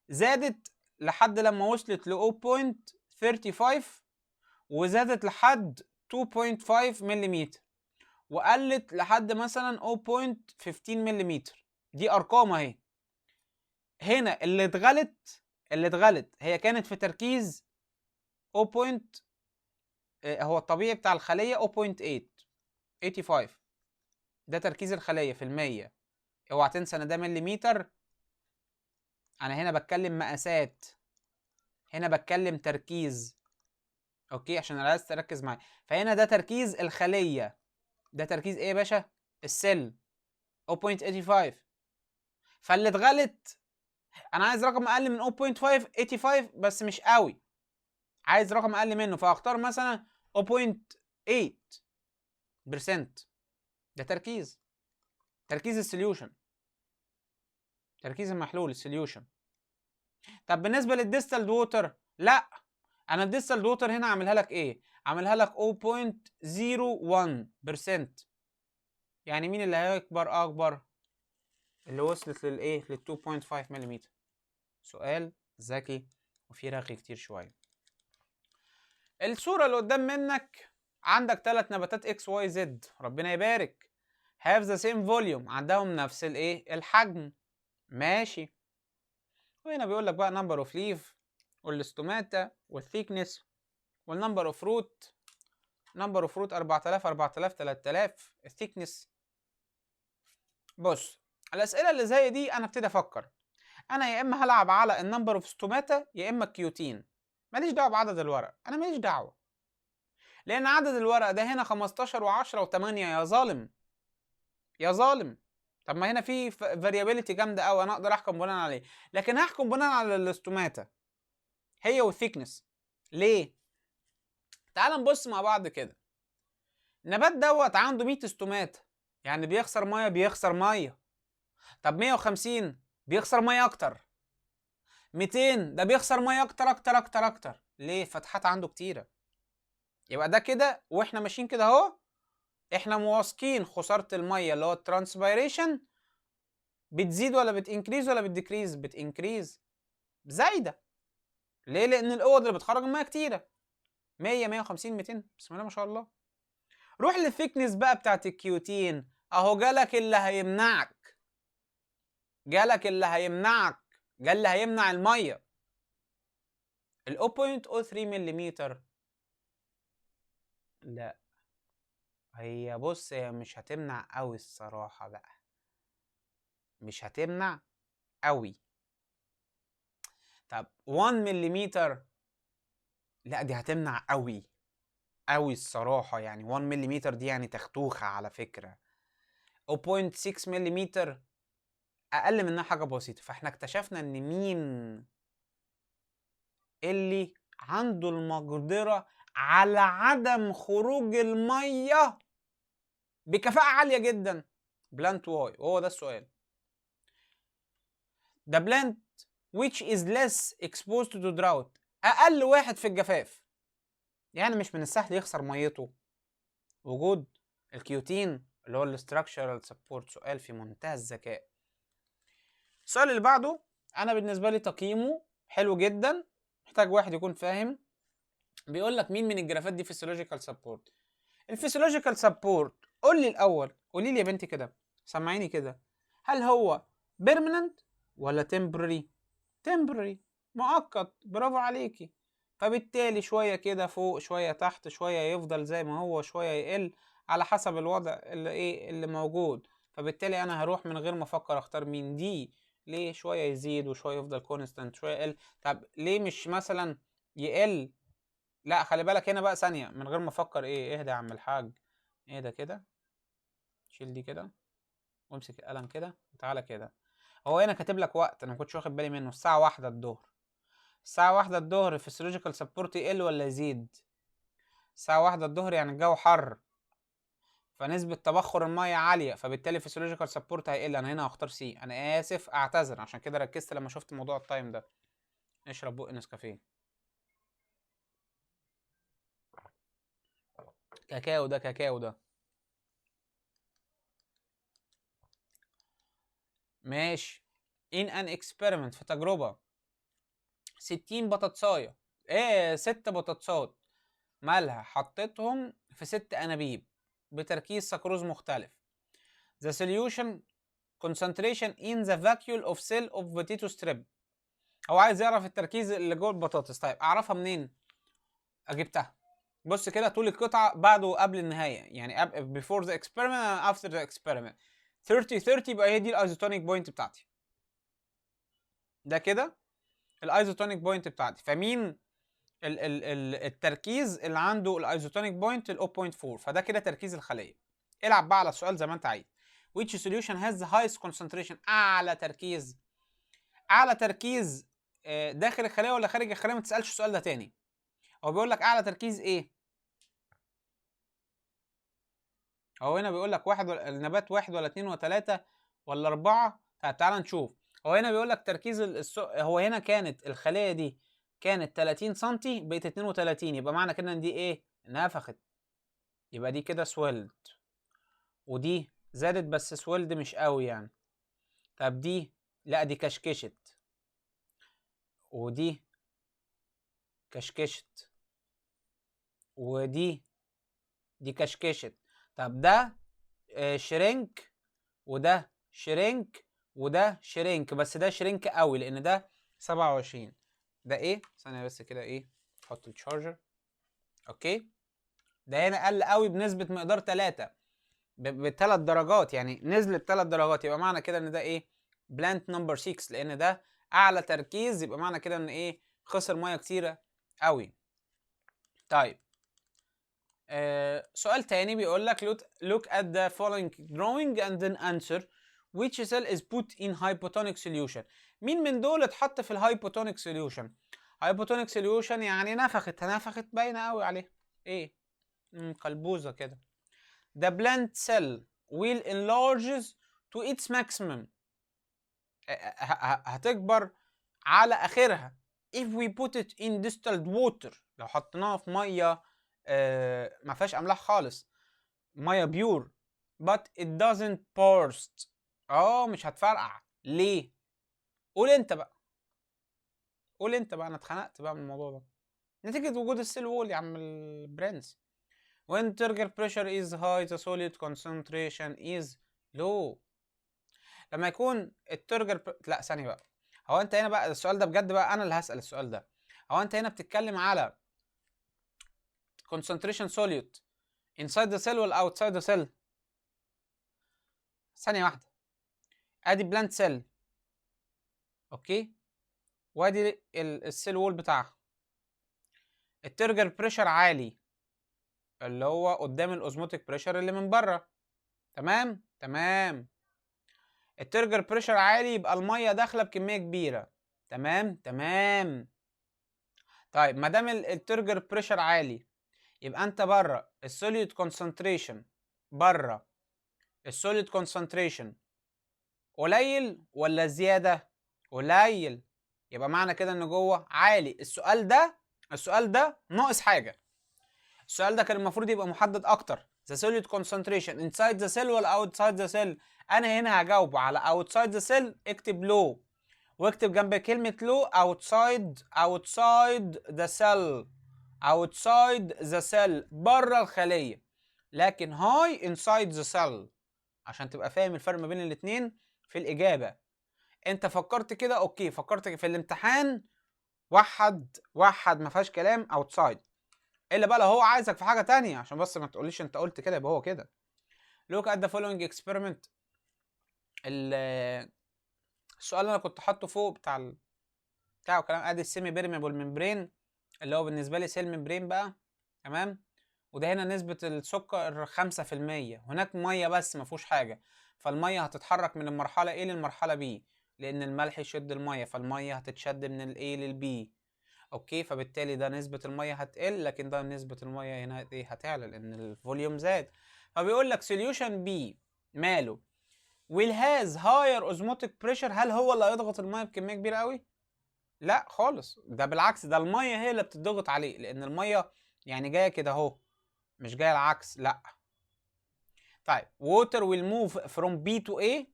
زادت لحد لما وصلت ل 0.35 وزادت لحد 2.5 ملم وقلت لحد مثلا 0.15 ملم. دي ارقام اهي. هنا اللي اتغلت هي كانت في تركيز 0. هو الطبيعي بتاع الخليه 0.85، ده تركيز الخليه في المية. اوعى تنسى ان ده مليمتر، انا هنا بتكلم مقاسات، هنا بتكلم تركيز، اوكي، عشان انا عايز تركز معايا. فهنا ده تركيز الخليه، ده تركيز ايه يا باشا؟ السيل 0.85. فاللي اتغلت انا عايز رقم اقل من 0.585 بس مش قوي، عايز رقم اقل منه، فاختار مثلا 0.8%. ده تركيز السوليوشن، تركيز المحلول السوليوشن. طب بالنسبه للديستلد ووتر، لا، انا الديستلد ووتر هنا عاملها لك عاملها لك 0.01%. يعني مين اللي هيكبر اكبر؟ اللي وصلت لل 2.5 ملم. سؤال ذكي وفيه رغي كتير شويه. الصوره اللي قدام منك عندك 3 نباتات اكس واي زد، ربنا يبارك، have the same volume، عندهم نفس الحجم، ماشي. وهنا بيقول لك بقى number of leaf والاستوماتا والثيكنس والنمبر اوف روت، 4000 3000 الثيكنس. بص، الاسئله اللي زي دي انا ابتدي افكر، انا يا اما هلعب على النمبر اوف ستوماتا يا اما الكيوتين، ماليش دعوه بعدد الورق، انا ماليش دعوه. لان عدد الورق ده هنا 15 و10 و8 يا ظالم، يا ظالم. طب ما هنا في فاريابيلتي جامده قوي، انا اقدر احكم بناء عليه، لكن هحكم بناء على الاستوماتا هي والثيكنس. ليه؟ تعال نبص مع بعض كده. النبات دوت عنده 100 استوماتا، يعني بيخسر ميه، بيخسر ميه. طب 150 بيخسر ميه اكتر، 200 ده بيخسر ميه اكتر اكتر اكتر اكتر. ليه؟ فتحات عنده كتيره. يبقى ده كده واحنا ماشيين كده اهو، احنا مواثقين خساره الميه اللي هو الترانسبيريشن بتزيد ولا بتنكريز ولا بتديكريز؟ بتنكريز، زايده. ليه؟ لان القوه اللي بتخرج الميه كتيره، 100 150 200، بسم الله ما شاء الله. روح للثيكنس بقى بتاعت الكيوتين، اهو جالك اللي هيمنعك، جالك اللي هيمنعك، جال اللي هيمنع الميه، ال 0.03 ملم. لا، هي بص، هي مش هتمنع قوي الصراحه بقى، مش هتمنع قوي. طب 1 ملم، لا دي هتمنع قوي قوي الصراحه. يعني 1 ملم دي يعني تختوخه على فكره. 0.6 ملم اقل منها حاجه بسيطه. فاحنا اكتشفنا ان مين اللي عنده المقدره على عدم خروج الميه بكفاءه عاليه جدا؟ بلانت واي. وهو ده السؤال. ده بلانت which is less exposed to drought، اقل واحد في الجفاف، يعني مش من السهل يخسر ميته. وجود الكيوتين اللي هو الاستراكشرال سبورت. سؤال في منتهى الذكاء. السؤال اللي بعده انا بالنسبه لي تقييمه حلو جدا، محتاج واحد يكون فاهم. بيقول لك مين من الجرافات دي فيسيولوجيكال سبورت؟ الفيسيولوجيكال سبورت، قول لي الاول، قولي لي يا بنتي كده، سمعيني كده، هل هو بيرمننت ولا تمبرري؟ تمبرري، مؤقت، برافو عليكي. فبالتالي شويه كده فوق، شويه تحت، شويه يفضل زي ما هو، شويه يقل على حسب الوضع اللي ايه اللي موجود. فبالتالي انا هروح من غير ما افكر اختار مين دي. ليه؟ شويه يزيد وشويه يفضل كونستانت، شويه يقل. طب ليه مش مثلا يقل؟ لا خلي بالك هنا بقى ثانيه، من غير ما افكر، ايه اهدى يا عم الحاج، ايه ده كده، شيل دي كده وامسك القلم كده وتعالى كده. هو هنا كاتب لك وقت، انا ما كنتش واخد بالي منه، الساعه 1 الظهر. الساعه 1 الظهر الفسيولوجيكال سبورت يقل ولا يزيد؟ الساعه 1 الظهر يعني الجو حر، فنسبه تبخر الميه عاليه، فبالتالي الفسيولوجيكال سبورت هيقل. انا هنا هختار سي. انا اسف، اعتذر، عشان كده ركزت لما شفت موضوع التايم ده. نشرب بق نسكافيه. كاكاو ده، كاكاو ده. ماشي. in an experiment، في تجربة، 60 بطاطساية، 6 بطاطسات، مالها؟ حطيتهم في 6 أنابيب بتركيز سكروز مختلف. The solution concentration in the vacuole of cell of potato strip. هو عايز يعرف التركيز اللي جوه البطاطس. طيب أعرفها منين؟ أجبتها. بص كده، طول القطعة بعد وقبل النهاية، يعني before the experiment and after the experiment. 30 يبقى هي دي الايزوتونيك بوينت بتاعتي. ده كده الايزوتونيك بوينت بتاعتي. فمين التركيز اللي عنده الايزوتونيك بوينت ال 0.4؟ فده كده تركيز الخليه. العب بقى على السؤال زي ما انت عايز. which solution has the highest concentration؟ اعلى تركيز. اعلى تركيز داخل الخليه ولا خارج الخليه؟ ما تسالش السؤال ده تاني. هو بيقول لك اعلى تركيز ايه. هو هنا بيقول لك النبات 1 ولا 2 ولا 3 ولا 4؟ طيب تعال نشوف. هو هنا بيقول لك تركيز هو هنا كانت الخليه دي كانت 30 سم بقت 32، يبقى معنى كده ان دي ايه؟ نفخت. يبقى دي كده سويلد. ودي زادت بس سويلد مش قوي يعني. طب دي، لا دي كشكشت. ودي كشكشت. ودي كشكشت. طب ده شرينك، وده شرينك، وده شرينك، بس ده شرينك قوي لان ده 27. ده ايه؟ ثانيه بس كده، ايه، احط الشارجر. اوكي، ده هنا قل قوي بنسبه مقدار 3 ب3 درجات، يعني نزلت 3 درجات. يبقى معنى كده ان ده ايه؟ بلانت نمبر 6، لان ده اعلى تركيز. يبقى معنى كده ان ايه؟ خسر ميه كتيره قوي. طيب سؤال تاني بيقول لك look at the following drawing and then answer which cell is put in hypotonic solution. مين من دول اتحط في الهايبوتونيك solution؟ hypotonic solution يعني نفخت باينه قوي عليها ايه؟ قلبوزه كده. the plant cell will enlarges to its maximum. هتكبر على اخرها if we put it in distilled water. لو حطيناها في ميه ما فيهاش املاح خالص، ميه بيور but it doesn't burst. مش هتفرقع ليه؟ قول انت بقى انا اتخنقت بقى من الموضوع ده. نتيجة وجود السيل وول يا عم البرنس. when turgor pressure is high the solid concentration is low. لما يكون لا ثانية بقى، هو انت هنا بقى السؤال ده بجد بقى انا اللي هسأل السؤال ده. هو انت هنا بتتكلم على concentration solute inside the cell ولا outside the cell؟ ثانية واحدة، ادي بلانت سيل اوكي، وادي السيل وول بتاعها، الترجر بريشر عالي اللي هو قدام الاوزموتيك بريشر اللي من بره. تمام الترجر بريشر عالي يبقى الميه داخله بكميه كبيره. تمام طيب ما دام الترجر بريشر عالي يبقى انت بره السوليد كونسنتريشن، قليل ولا زياده؟ قليل، يبقى معنى كده ان جوه عالي. السؤال ده ناقص حاجه. السؤال ده كان المفروض يبقى محدد اكتر. the solid concentration inside the cell ولا outside the cell؟ انا هنا هجاوبه على outside the cell، اكتب low واكتب جنب كلمه low outside the cell بره الخليه، لكن high inside the cell عشان تبقى فاهم الفرق ما بين الاثنين في الاجابه. انت فكرت كده اوكي، فكرت في الامتحان وحد ما فيهاش كلام outside، الا بقى لو هو عايزك في حاجه تانية عشان بس ما تقوليش انت قلت كده يبقى هو كده. look at the following experiment. السؤال اللي انا كنت حاطه فوق بتاعه كلام، ادي السيمي بيرميبل ممبرين اللي هو بالنسبه لي سيل ممبرين بقى. تمام، وده هنا نسبه السكر 5%، هناك ميه بس ما فيهوش حاجه، فالميه هتتحرك من المرحله A للمرحله B لان الملح يشد الميه، فالميه هتتشد من ال A لل B. اوكي، فبالتالي ده نسبة المية هتقل، لكن ده نسبة المية هنا ايه هتعلى لان الفوليوم زاد. فبيقول لك solution B ماله will has higher osmotic pressure. هل هو اللي هيضغط المية بكمية كبيرة قوي؟ لا خالص، ده بالعكس، ده المية هي اللي بتضغط عليه لان المية يعني جاية كده اهو، مش جاية العكس لا. طيب water will move from B to A؟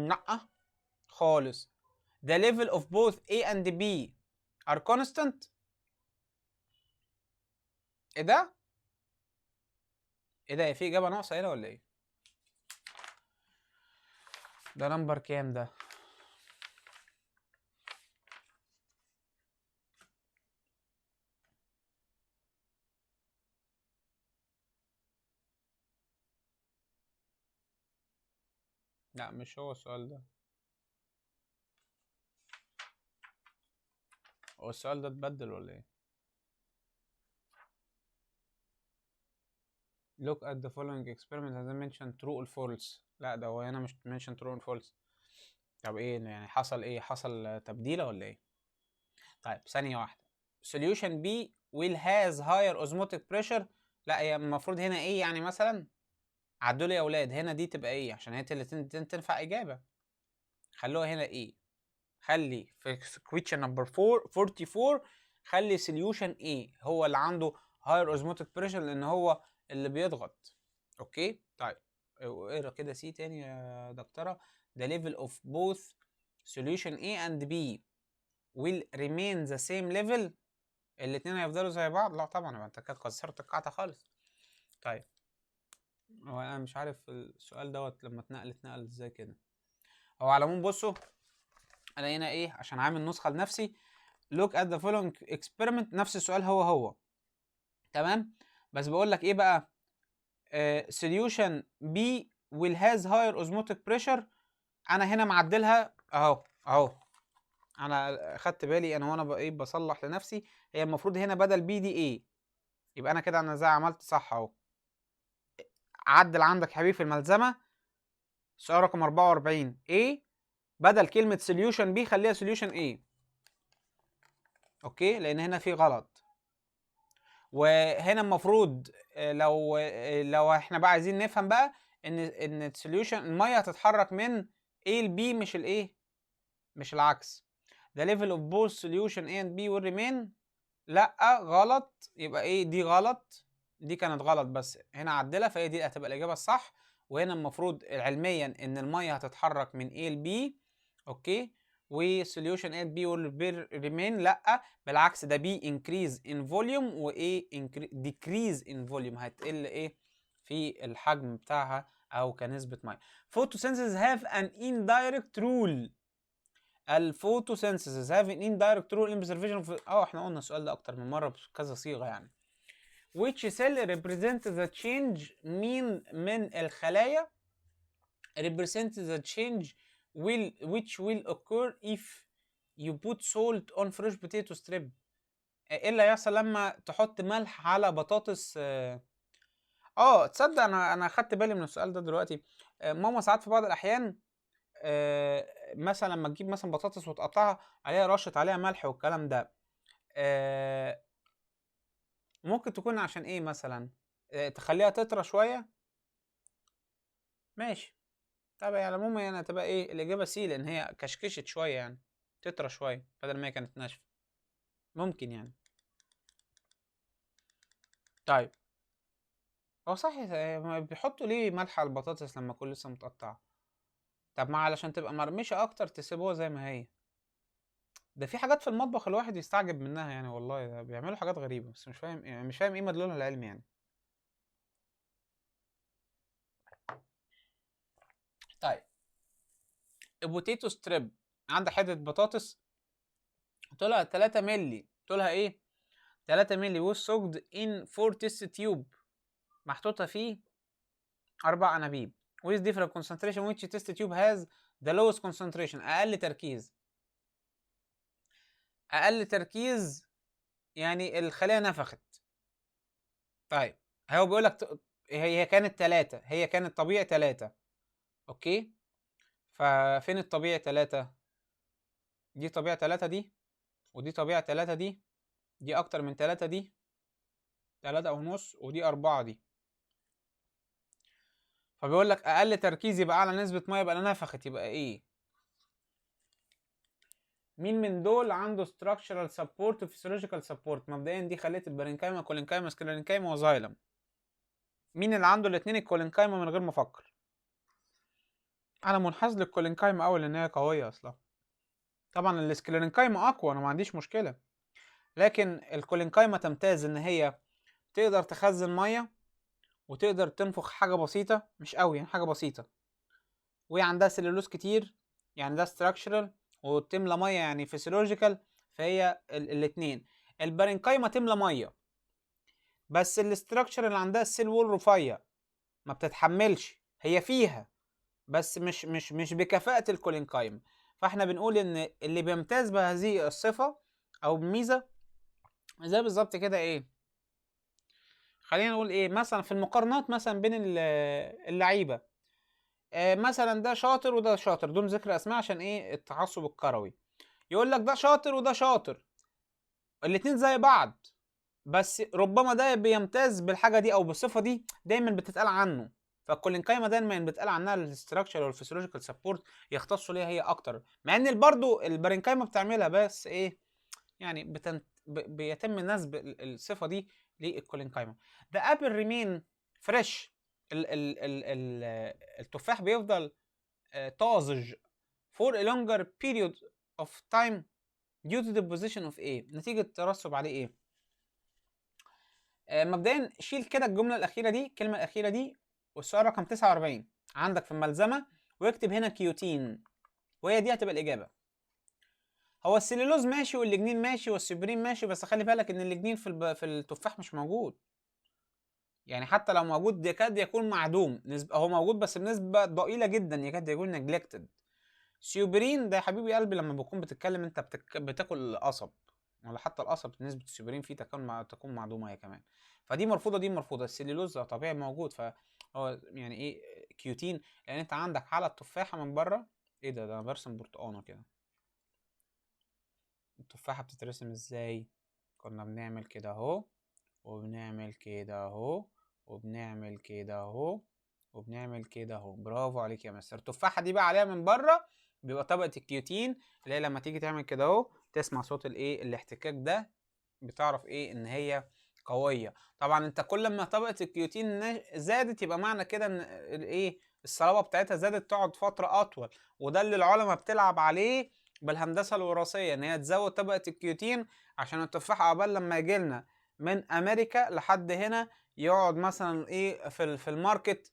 لا خالص. the level of both A and B are constant. ايه ده؟ في اجابه ناقصه هنا ولا ايه؟ ده نمبر كام ده؟ لا مش هو السؤال ده، هو السؤال ده اتبدل ولا ايه؟ look at the following experiment as I mentioned true or false. لا ده هو هنا مش mention true or false. طب ايه يعني حصل ايه؟ حصل تبديله ولا ايه؟ طيب ثانيه واحده. solution B will has higher osmotic pressure. لا هي المفروض هنا ايه يعني مثلا؟ عدوا لي يا اولاد، هنا دي تبقى ايه عشان هي الاتنين تنفع اجابه. خلوها هنا ايه، خلي في question number 44 خلي solution A هو اللي عنده higher osmotic pressure لان هو اللي بيضغط. اوكي طيب اقرا كده سي تاني يا دكتوره. the level of both solution A and B will remain the same level. الاتنين هيفضلوا زي بعض؟ لا طبعا، يبقى انت كده كسرت القاعده خالص. طيب هو انا مش عارف السؤال دوت لما اتنقل ازاي كده. هو على العموم بصوا انا هنا ايه عشان عامل نسخه لنفسي look at the following experiment، نفس السؤال هو تمام، بس بقول لك ايه بقى solution B will has higher osmotic pressure. انا هنا معدلها اهو انا خدت بالي انا وانا ايه بصلح لنفسي، هي المفروض هنا بدل B دي ايه يبقى انا كده زي عملت صح اهو. عدل عندك يا حبيبي في الملزمه سؤال رقم 44 A بدل كلمه سوليوشن B خليها سوليوشن A. اوكي، لان هنا في غلط. وهنا المفروض لو احنا بقى عايزين نفهم بقى ان السوليوشن الميه هتتحرك من A ل B مش الايه، مش العكس. the level of both solution A and B will remain. لا غلط، يبقى ايه دي غلط، دي كانت غلط بس هنا عدلها، فهي دي هتبقى الاجابه الصح. وهنا المفروض علميا ان الميه هتتحرك من A ل B. اوكي، وسوليوشن A and B will remain. لا بالعكس، ده B increase in volume و A decrease in volume، هتقل ايه في الحجم بتاعها او كنسبه ميه. photosynthesis have an indirect rule. الفوتوسينثيسيس have an indirect role in preservation of احنا قلنا السؤال ده اكتر من مره بكذا صيغه يعني. which cell represent the change، مين من الخلايا represent the change which will occur if you put salt on fresh potato strip. ايه اللي هيحصل لما تحط ملح على بطاطس؟ تصدق انا خدت بالي من السؤال ده دلوقتي. ماما ساعات في بعض الاحيان مثلا لما تجيب مثلا بطاطس وتقطعها عليها رشة عليها ملح والكلام ده، ممكن تكون عشان ايه مثلا؟ تخليها تطرى شوية. ماشي، طب يعني العموم يعني هتبقى ايه الإجابة سي، لأن هي كشكشت شوية يعني تطرى شوية بدل ما هي كانت ناشفة، ممكن يعني. طيب هو صحيح بيحطوا ليه ملح على البطاطس لما تكون لسه متقطعة؟ طب ما علشان تبقى مرمشة أكتر تسيبوها زي ما هي. ده في حاجات في المطبخ الواحد يستعجب منها يعني، والله ده بيعملوا حاجات غريبة بس مش فاهم يعني، مش فاهم ايه مدلولها العلمي يعني. طيب البوتيتو ستريب، عندك حتة بطاطس طولها 3 مللي، طولها ايه 3 مللي والسوكد ان 4 تيست تيوب، محطوطة فيه 4 أنابيب with different concentration which test tube has the lowest concentration، أقل تركيز يعني الخلية نفخت. طيب هو بيقول لك هي كانت 3، هي كانت طبيعي 3. اوكي، ففين الطبيعي 3؟ دي طبيعي 3 دي، ودي طبيعي 3 دي اكتر من 3 دي 3.5، ودي 4 دي. فبيقول لك اقل تركيز يبقى اعلى نسبة ميه يبقى نفخت، يبقى ايه؟ مين من دول عنده structural support و physiological support؟ مبدئيا دي خلية البارينكايما، كولينكايما، سكليرينكايما وزايلم. مين اللي عنده الاتنين الكولينكايما من غير ما افكر؟ انا منحاز للكولينكايما اول لان هي قوية اصلا. طبعا السكليرينكايما اقوى، انا ما عنديش مشكلة، لكن الكولينكايما تمتاز ان هي تقدر تخزن ميه وتقدر تنفخ حاجه بسيطه مش قوي يعني حاجه بسيطه، وهي عندها سيلولوز كتير يعني ده ستراكشرال، وتملى ميه يعني فيسيولوجيكال. فهي الاتنين. البارينكايما تملى ميه بس الاستراكشر اللي عندها السيل وول رفيع ما بتتحملش، هي فيها بس مش بكفاءة الكولينكايما. فاحنا بنقول ان اللي بيمتاز بهذه الصفة او بميزة زي بالظبط كده ايه، خلينا نقول ايه مثلا في المقارنات مثلا بين اللعيبه، مثلا ده شاطر وده شاطر دون ذكر اسماء عشان ايه التعصب الكروي. يقول لك ده شاطر وده شاطر، الاتنين زي بعض، بس ربما ده بيمتاز بالحاجه دي او بالصفه دي دايما بتتقال عنه. فالكولينكايما دايما بيتقال عنها الاستراكشر والفسيولوجيكال سبورت يختصوا ليها هي اكتر، مع ان برضو البارينكايما بتعملها بس ايه يعني بيتم نسب الصفه دي للكولينكايما. ده ابل ريمين فريش، التفاح بيفضل طازج for a longer period of time due to the position of A، نتيجة ترسب عليه ايه. مبدئيا شيل كده الجملة الأخيرة دي، الكلمة الأخيرة دي والسؤال رقم 49 عندك في الملزمة، واكتب هنا كيوتين وهي دي هتبقى الإجابة. هو السليلوز ماشي والليجنين ماشي والسيبرين ماشي، بس خلي بالك ان الليجنين في التفاح مش موجود، يعني حتى لو موجود يكاد يكون معدوم، هو موجود بس بنسبة ضئيلة جدا يكاد يكون نجلكتد. سيوبرين ده يا حبيبي قلبي لما بتكون بتتكلم انت بتاكل قصب، ولا حتى القصب نسبة السيبرين فيه تكون معدومة هي كمان. فدي مرفوضة دي مرفوضة. السليلوز طبيعي موجود، فهو يعني ايه كيوتين، لان انت عندك على التفاحة من بره. ايه ده انا برسم برتقانة كده. التفاحة بتترسم ازاي؟ كنا بنعمل كده اهو، وبنعمل كده اهو، وبنعمل كده اهو، وبنعمل كده اهو. برافو عليك يا مستر. التفاحة دي بقى عليها من بره بيبقى طبقة الكيوتين، اللي هي لما تيجي تعمل كده اهو تسمع صوت الايه الاحتكاك ده، بتعرف ايه ان هي قوية. طبعا انت كل ما طبقة الكيوتين زادت يبقى معنى كده ان الايه الصلابة بتاعتها زادت، تقعد فترة اطول. وده اللي العلماء بتلعب عليه بالهندسة الوراثية، ان هي تزود طبقة الكيوتين عشان التفاح عقبال لما يجيلنا من امريكا لحد هنا يقعد مثلا ايه في الماركت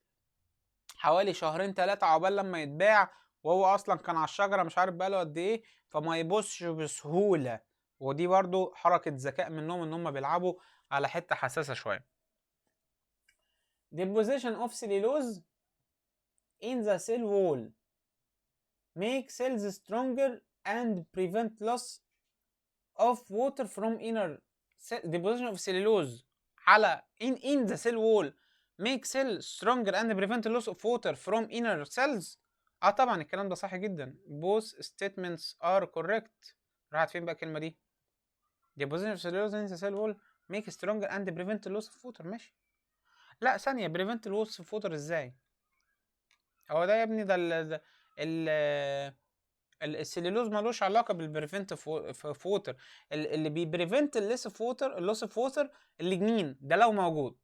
حوالي شهرين 3 عقبال لما يتباع، وهو اصلا كان على الشجره مش عارف بقاله قد ايه، فما يبصش بسهوله. ودي برضو حركه ذكاء منهم ان هم بيلعبوا على حته حساسه شويه. Deposition of cellulose in the cell wall make cells stronger and prevent loss of water from inner cell. Deposition of cellulose على in the cell wall make cell stronger and prevent loss of water from inner cells. طبعا الكلام ده صح جدا. both statements are correct. راحت فين بقى الكلمه دي؟ deposition of cellulose in the cell wall make stronger and prevent loss of water. ماشي. لا ثانيه، prevent loss of water ازاي؟ هو ده يا ابني ده السليلوز ملوش علاقه بالبريفنت في ووتر. اللي بيبريفنت الليس اوف ووتر، اللوس اوف ووتر، الليجنين ده لو موجود.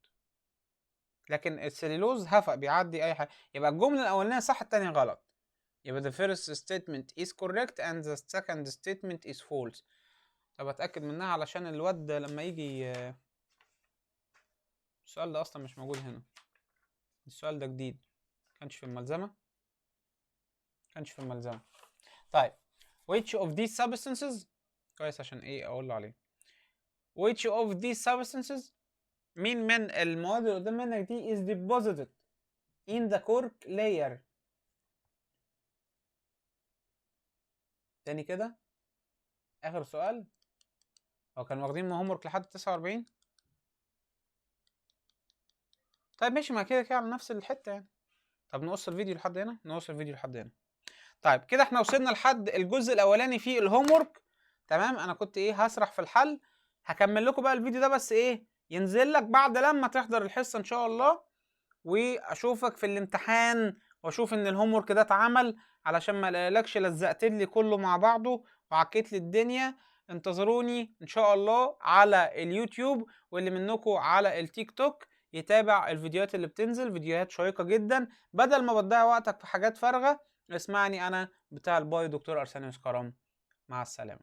لكن السليلوز هفق بيعدي اي حاجه. يبقى الجمله الاولانيه صح الثانيه غلط. يبقى the first statement is correct and the second statement is false. طب اتاكد منها علشان الواد لما يجي. السؤال ده اصلا مش موجود هنا، السؤال ده جديد، كانش في الملزمه. طيب which of these substances، كويس عشان ايه اقول له عليه. which of these substances، مين من المواد اللي قدام منك دي is deposited in the cork layer. تاني كده اخر سؤال. هو كان واخدين هوم ورك لحد 49. طيب ماشي، ما كده على نفس الحته يعني. طب نقص الفيديو لحد هنا. طيب كده احنا وصلنا لحد الجزء الاولاني في الهوم ورك. تمام. انا كنت ايه هسرح في الحل، هكمل لكم بقى الفيديو ده بس ايه ينزل لك بعد لما تحضر الحصه ان شاء الله، واشوفك في الامتحان واشوف ان الهوم ورك ده اتعمل، علشان ما الاقيلكش لزقت لي كله مع بعضه وعكيت لي الدنيا. انتظروني ان شاء الله على اليوتيوب، واللي منكم على التيك توك يتابع الفيديوهات اللي بتنزل، فيديوهات شيقة جدا بدل ما بتضيع وقتك في حاجات فارغة. اسمعني انا بتاع البايو دكتور ارسانيوس كرم. مع السلامة.